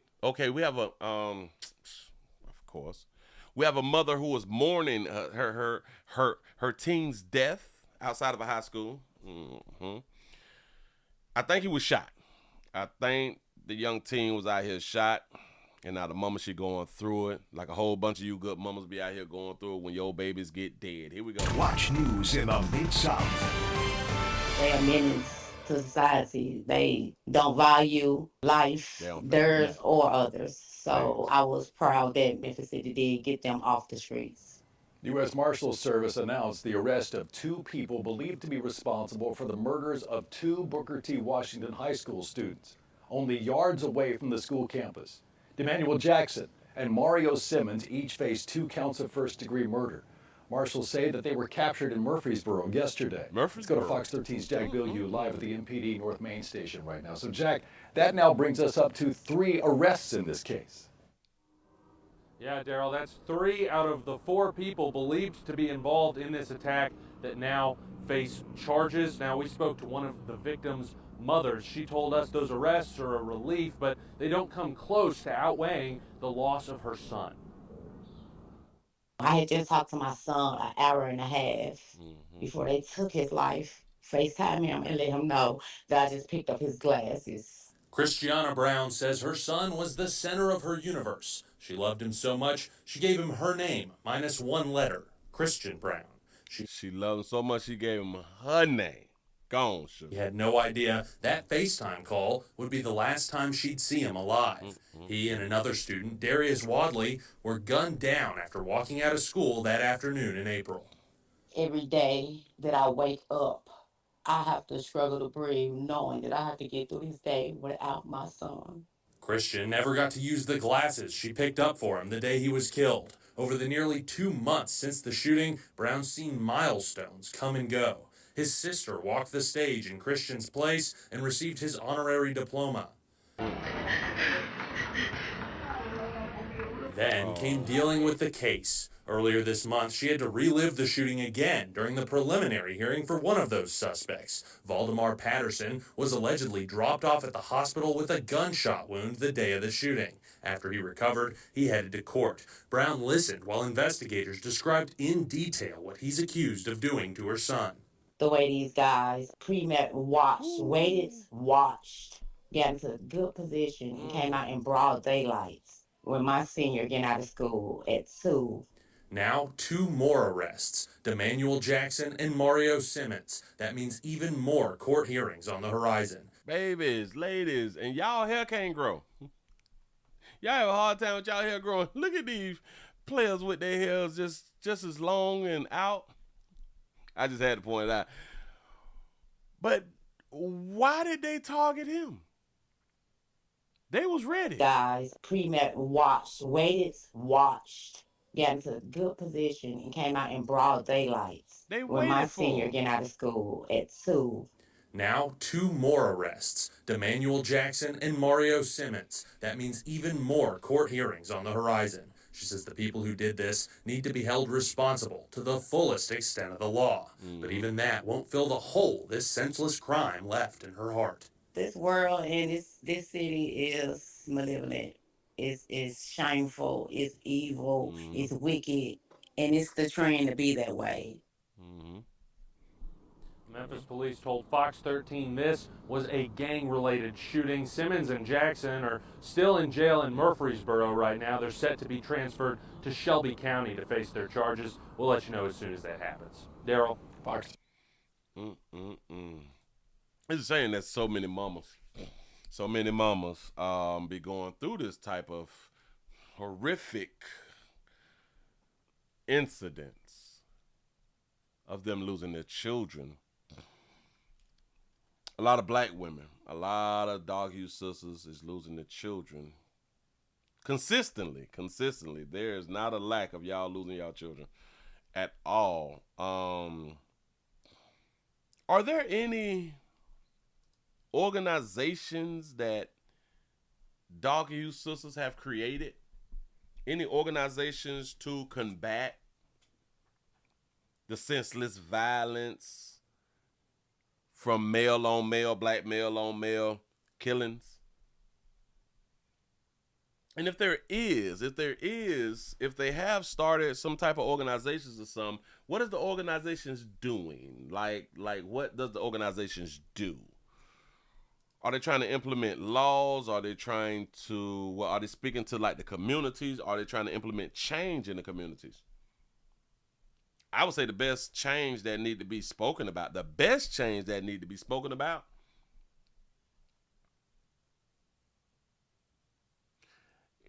we have of course, we have a mother who was mourning her teen's death outside of a high school. I think he was shot. I think the young teen was out here shot, and now the mama, she going through it like a whole bunch of you good mamas be out here going through it when your babies get dead. Here we go. Watch news in the Mid-South. They are menace to society. They don't value life, theirs or others. So I was proud that Memphis City did get them off the streets. The U.S. Marshals Service announced the arrest of 2 people believed to be responsible for the murders of 2 Booker T. Washington High School students, only yards away from the school campus. Emmanuel Jackson and Mario Simmons each face 2 counts of first-degree murder. Marshals say that they were captured in Murfreesboro yesterday. Let's go to Fox 13's Jack Bellevue live at the MPD North Main Station right now. So, Jack, that now brings us up to 3 arrests in this case. Yeah, Daryl, that's 3 out of the 4 people believed to be involved in this attack that now face charges. Now, we spoke to one of the victims' mothers. She told us those arrests are a relief, but they don't come close to outweighing the loss of her son. I had just talked to my son an hour and a half before they took his life. FaceTime him and let him know that I just picked up his glasses. Christiana Brown says her son was the center of her universe. She loved him so much, she gave him her name, minus 1 letter, Christian Brown. She loved him so much, she gave him her name. Gone, sure. He had no idea that FaceTime call would be the last time she'd see him alive. He and another student, Darius Wadley, were gunned down after walking out of school that afternoon in April. Every day that I wake up, I have to struggle to breathe, knowing that I have to get through this day without my son. Christian never got to use the glasses she picked up for him the day he was killed. Over the nearly 2 months since the shooting, Brown's seen milestones come and go. His sister walked the stage in Christian's place and received his honorary diploma. Then came dealing with the case. Earlier this month, she had to relive the shooting again during the preliminary hearing for one of those suspects. Valdemar Patterson was allegedly dropped off at the hospital with a gunshot wound the day of the shooting. After he recovered, he headed to court. Brown listened while investigators described in detail what he's accused of doing to her son. The way these guys waited, watched, got into a good position, and came out in broad daylight with my senior getting out of school at 2. Now, 2 more arrests, Emmanuel Jackson and Mario Simmons. That means even more court hearings on the horizon. Babies, ladies, and y'all hair can't grow. Y'all have a hard time with y'all hair growing. Look at these players with their hair just as long and out. I just had to point it out. But why did they target him? They was ready. Guys, pre-met, watched, waited, watched, got into a good position, and came out in broad daylight. They when my waited for senior him. getting out of school at 2. Now, 2 more arrests, D'Emanuel Jackson and Mario Simmons. That means even more court hearings on the horizon. She says the people who did this need to be held responsible to the fullest extent of the law. But even that won't fill the hole this senseless crime left in her heart. This world and this city is malevolent. It's shameful. It's evil. It's wicked. And it's the trend to be that way. Memphis police told Fox 13 this was a gang-related shooting. Simmons and Jackson are still in jail in Murfreesboro right now. They're set to be transferred to Shelby County to face their charges. We'll let you know as soon as that happens. Daryl, Fox. It's saying that so many mamas be going through this type of horrific incidents of them losing their children. A lot of black women, a lot of dog-hue sisters is losing their children consistently. There is not a lack of y'all losing y'all children at all. Are there any organizations that dog-hue sisters have created? Any organizations to combat the senseless violence from male on male, black male on male killings? And if they have started some type of organizations or something, what is the organizations doing? Like what does the organizations do? Are they trying to implement laws? Are they trying to, are they speaking to like the communities? Are they trying to implement change in the communities? I would say the best change that need to be spoken about,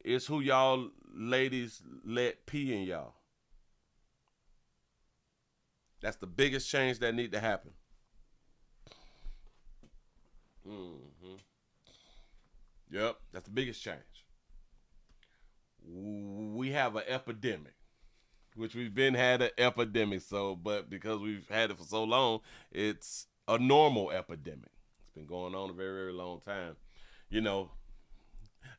is who y'all ladies let pee in y'all. That's the biggest change that need to happen. Yep, that's the biggest change. We have an epidemic, which we've had an epidemic. But because we've had it for so long, it's a normal epidemic. It's been going on a very, very long time. You know,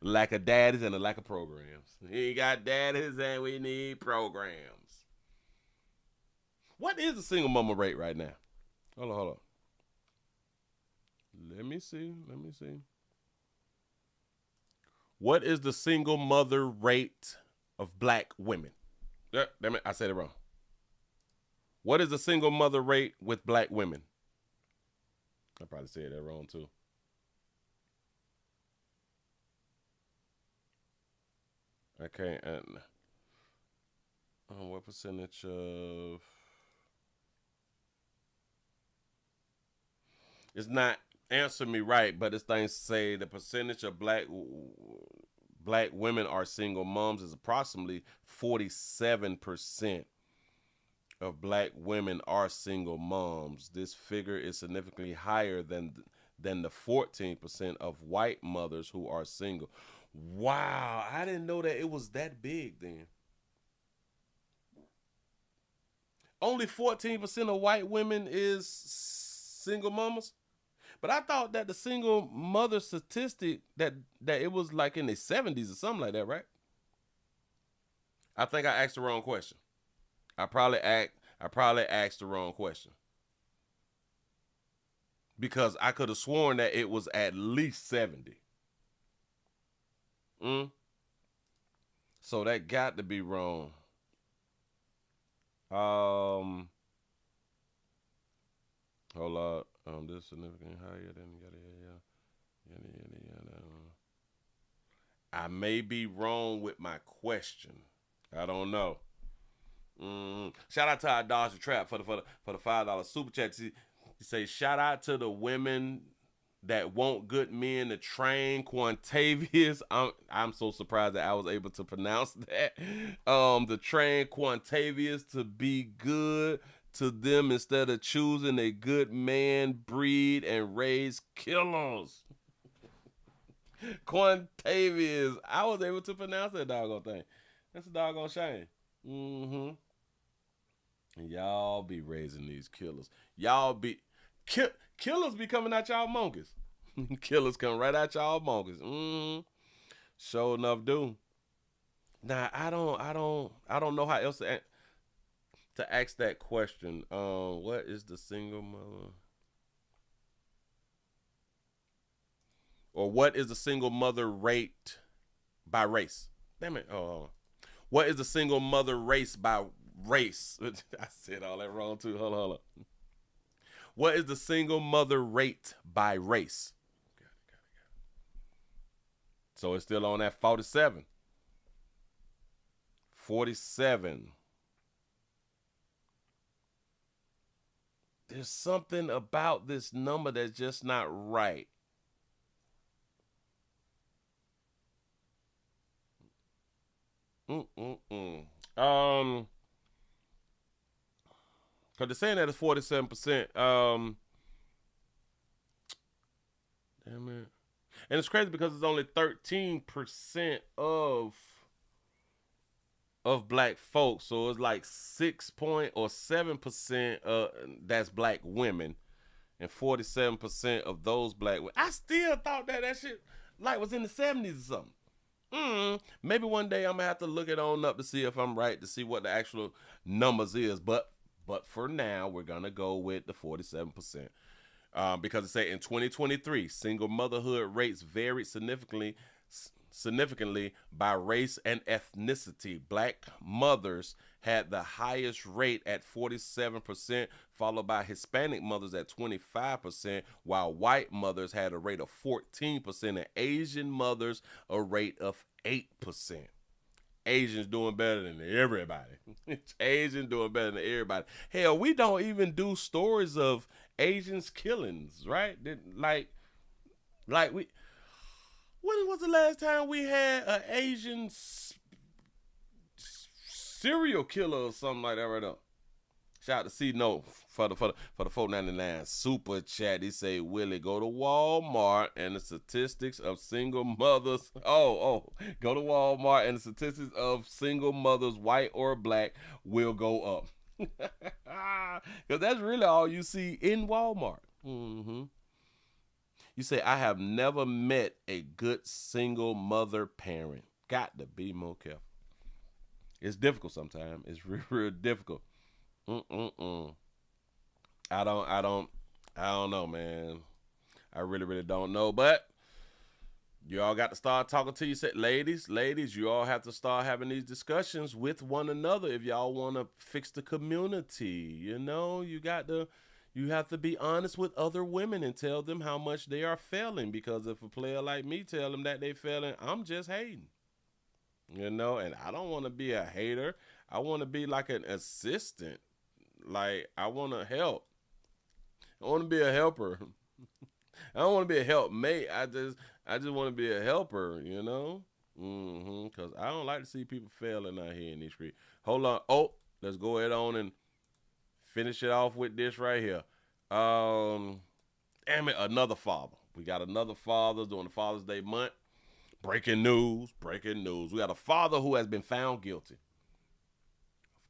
lack of daddies and a lack of programs. We got daddies and we need programs. What is the single mama rate right now? Hold on. Let me see. What is the single mother rate of black women? Damn it, I said it wrong. What is the single mother rate with black women? I probably said that wrong too. I can't. What percentage of? It's not answer me right, but this thing say the percentage of black women are single moms is approximately 47% of black women are single moms. This figure is significantly higher than the 14% of white mothers who are single. Wow, I didn't know that it was that big then. Only 14% of white women is single mamas? But I thought that the single mother statistic that it was like in the 70s or something like that, right? I think I asked the wrong question. I probably asked the wrong question. Because I could have sworn that it was at least 70. So that got to be wrong. Hold up. This is significantly higher than yada. I may be wrong with my question. I don't know. Shout out to our Dodger Trap for the $5 super chat. He say shout out to the women that want good men to train Quantavious. I'm so surprised that I was able to pronounce that. To train Quantavious to be good to them instead of choosing a good man, breed, and raise killers. Quantavious. I was able to pronounce that doggone thing. That's a doggone shame. And y'all be raising these killers. Y'all be killers be coming out y'all monkeys. Killers come right out y'all monkeys. Sure enough, do. Now I don't know how else to ask that question. What is the single mother? Or what is the single mother rate by race? Damn it. Oh. What is the single mother race by race? I said all that wrong too. Hold on. What is the single mother rate by race? So it's still on that 47. 47. There's something about this number that's just not right. Because they're saying that it's 47%. Damn it. And it's crazy because it's only 13% of black folks. So it's like 7% that's black women. And 47% of those black women. I still thought that shit like was in the 70s or something. Maybe one day I'm gonna have to look it on up to see if I'm right, to see what the actual numbers is. But for now, we're gonna go with the 47%. Because it say in 2023, single motherhood rates varied significantly by race and ethnicity. Black mothers had the highest rate at 47%, followed by Hispanic mothers at 25%, while white mothers had a rate of 14%, and Asian mothers a rate of 8%. Asians doing better than everybody. Asians doing better than everybody. Hell, we don't even do stories of Asians killings, right? Like we. When was the last time we had an Asian serial killer or something like that right now? Shout out to C-No for the $4.99 super chat. He say, Willie, go to Walmart and the statistics of single mothers. Go to Walmart and the statistics of single mothers, white or black, will go up. Because that's really all you see in Walmart. You say, I have never met a good single mother parent. Got to be more careful. It's difficult sometimes. It's real difficult. I don't know, man. I really don't know. But you all got to start talking to you. Ladies, you all have to start having these discussions with one another if y'all want to fix the community. You know, you have to be honest with other women and tell them how much they are failing. Because if a player like me tell them that they failing, I'm just hating. You know, and I don't want to be a hater. I want to be like an assistant. Like, I want to help. I want to be a helper. I don't want to be a helpmate. I just want to be a helper, you know? Because I don't like to see people failing out here in these streets. Hold on. Oh, let's go ahead on and finish it off with this right here. Damn it, another father. We got another father during the Father's Day month. Breaking news. We got a father who has been found guilty of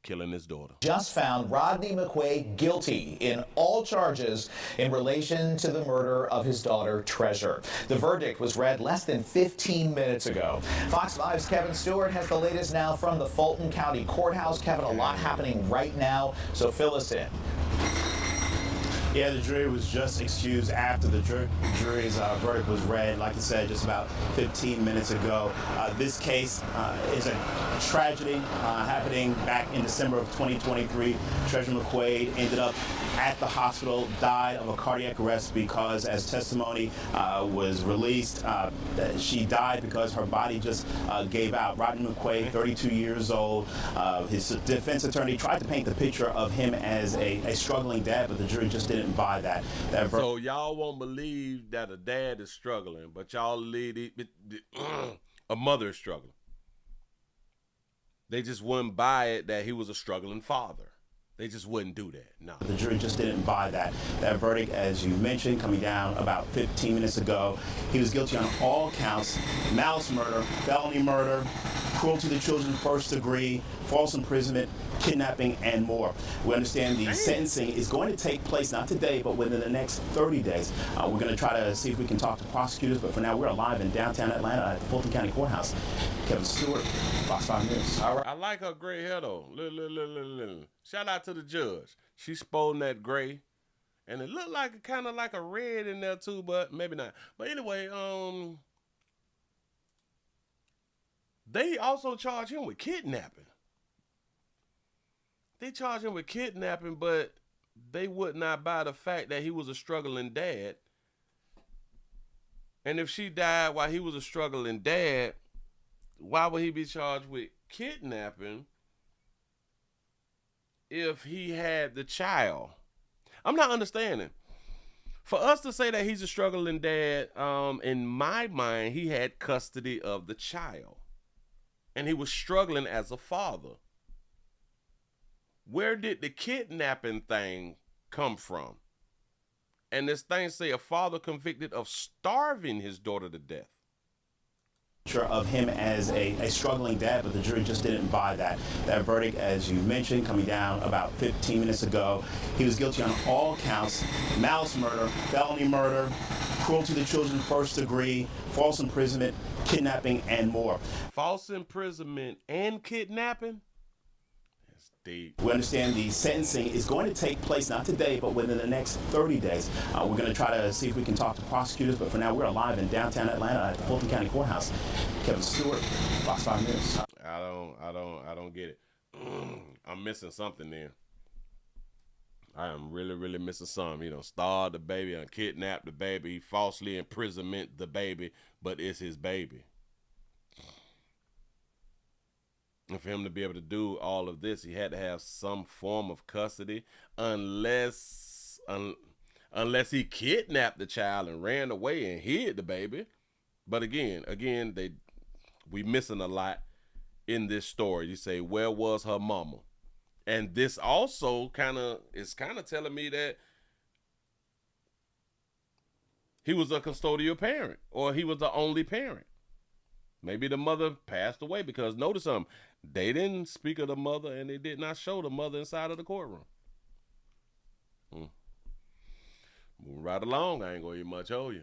killing his daughter. Just found Rodney McQuaid guilty in all charges in relation to the murder of his daughter, Treasure. The verdict was read less than 15 minutes ago. Fox 5's Kevin Stewart has the latest now from the Fulton County Courthouse. Kevin, a lot happening right now, so fill us in. Yeah, the jury was just excused after the jury's verdict was read, like I said, just about 15 minutes ago. This case is a tragedy happening back in December of 2023. Treasure McQuaid ended up at the hospital, died of a cardiac arrest because, as testimony was released, she died because her body just gave out. Rodney McQuaid, 32 years old. His defense attorney tried to paint the picture of him as a struggling dad, but the jury just didn't didn't buy that. So y'all won't believe that a dad is struggling, but y'all a mother is struggling. They just wouldn't buy it that he was a struggling father. They just wouldn't do that. No. The jury just didn't buy that. That verdict, as you mentioned, coming down about 15 minutes ago, he was guilty on all counts: malice murder, felony murder, cruelty to children, first degree, false imprisonment, kidnapping, and more. We understand the sentencing is going to take place not today, but within the next 30 days. We're going to try to see if we can talk to prosecutors, but for now, we're live in downtown Atlanta at the Fulton County Courthouse. Kevin Stewart, Fox 5 News. All right. I like her gray hair, though. Shout out to the judge. She's sporting that gray, and it looked like kind of like a red in there, too, but maybe not. But anyway, they also charge him with kidnapping. They charge him with kidnapping, but they would not buy the fact that he was a struggling dad. And if she died while he was a struggling dad, why would he be charged with kidnapping if he had the child? I'm not understanding. For us to say that he's a struggling dad, in my mind, he had custody of the child. And he was struggling as a father. Where did the kidnapping thing come from? And this thing say a father convicted of starving his daughter to death. Of him as a struggling dad, but the jury just didn't buy that. That verdict, as you mentioned, coming down about 15 minutes ago, he was guilty on all counts: malice murder, felony murder, cruelty to children, first degree, false imprisonment, kidnapping, and more. False imprisonment and kidnapping? That's deep. We understand the sentencing is going to take place not today, but within the next 30 days. We're going to try to see if we can talk to prosecutors, but for now, we're live in downtown Atlanta at the Fulton County Courthouse. Kevin Stewart, Fox 5 News. I don't get it. I'm missing something there. I am really missing something. He done starved the baby, and kidnapped the baby, he falsely imprisonment the baby, but it's his baby. And for him to be able to do all of this, he had to have some form of custody, unless he kidnapped the child and ran away and hid the baby. But again, we missing a lot in this story. You say, where was her mama? And this also is telling me that he was a custodial parent, or he was the only parent. Maybe the mother passed away, because notice something. They didn't speak of the mother, and they did not show the mother inside of the courtroom. Moving right along, I ain't gonna even much owe you.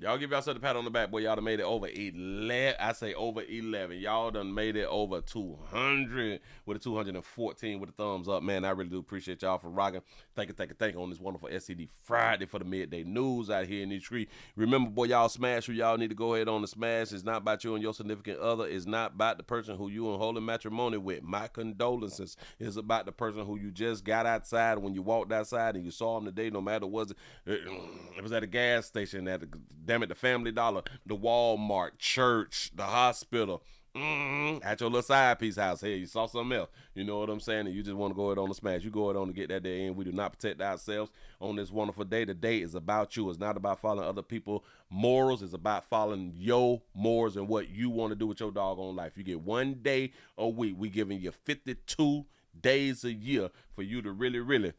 Y'all give yourself a pat on the back, boy. Y'all done made it over 11. I say over 11. Y'all done made it over 200 with a 214 with a thumbs up, man. I really do appreciate y'all for rocking. Thank you on this wonderful SCD Friday for the midday news out here in these streets. Remember, boy, y'all smash who y'all need to go ahead on the smash. It's not about you and your significant other. It's not about the person who you in holy matrimony with. My condolences. It's about the person who you just got outside when you walked outside and you saw him today, no matter what. It was at a gas station, at the Family Dollar, the Walmart, church, the hospital, at your little side piece house. Hey, you saw something else. You know what I'm saying? And you just want to go ahead on the smash. You go ahead on to get that day in. We do not protect ourselves on this wonderful day. The day is about you. It's not about following other people's morals. It's about following your morals and what you want to do with your doggone life. You get one day a week. We giving you 52 days a year for you to really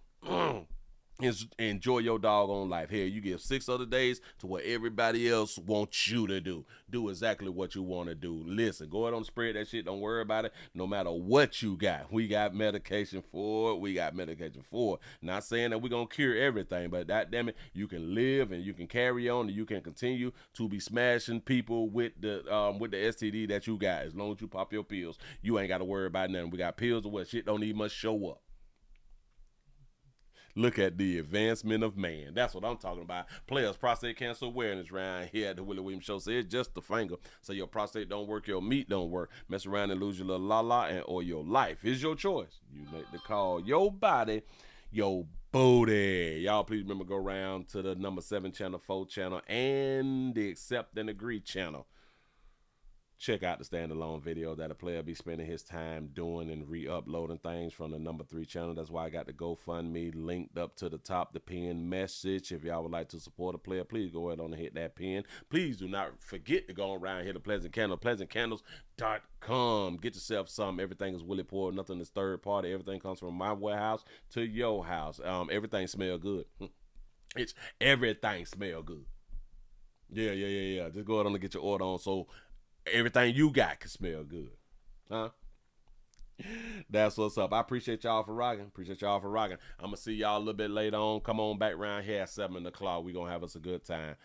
enjoy your doggone life. Here, you give 6 other days to what everybody else wants you to do. Do exactly what you want to do. Listen, go ahead and spread that shit. Don't worry about it. No matter what you got, we got medication for it. Not saying that we're going to cure everything, but that damn it, you can live and you can carry on and you can continue to be smashing people with the STD that you got. As long as you pop your pills, you ain't got to worry about nothing. We got pills or what shit don't even much show up. Look at the advancement of man. That's what I'm talking about. Players, prostate cancer awareness round here at the Willie Williams Show. So it's just the finger. So your prostate don't work, your meat don't work. Mess around and lose your little la-la or your life. It's your choice. You make the call. Your body, your booty. Y'all please remember, go around to the number 7 channel, 4 channel, and the Accept and Agree channel. check out the standalone video that a player be spending his time doing and re-uploading things from the number 3 channel. That's why I got the GoFundMe linked up to the top, the pin message. If y'all would like to support a player, please go ahead on and hit that pin. Please do not forget to go around here to Pleasant Candle, pleasantcandles.com. Get yourself some. Everything is Willie Poor. Nothing is third party. Everything comes from my warehouse to your house. Everything smell good. It's everything smell good. Yeah. Just go ahead on and get your order on so everything you got can smell good. Huh? That's what's up. I appreciate y'all for rocking. I'm going to see y'all a little bit later on. Come on back around here at 7 o'clock. We're going to have us a good time.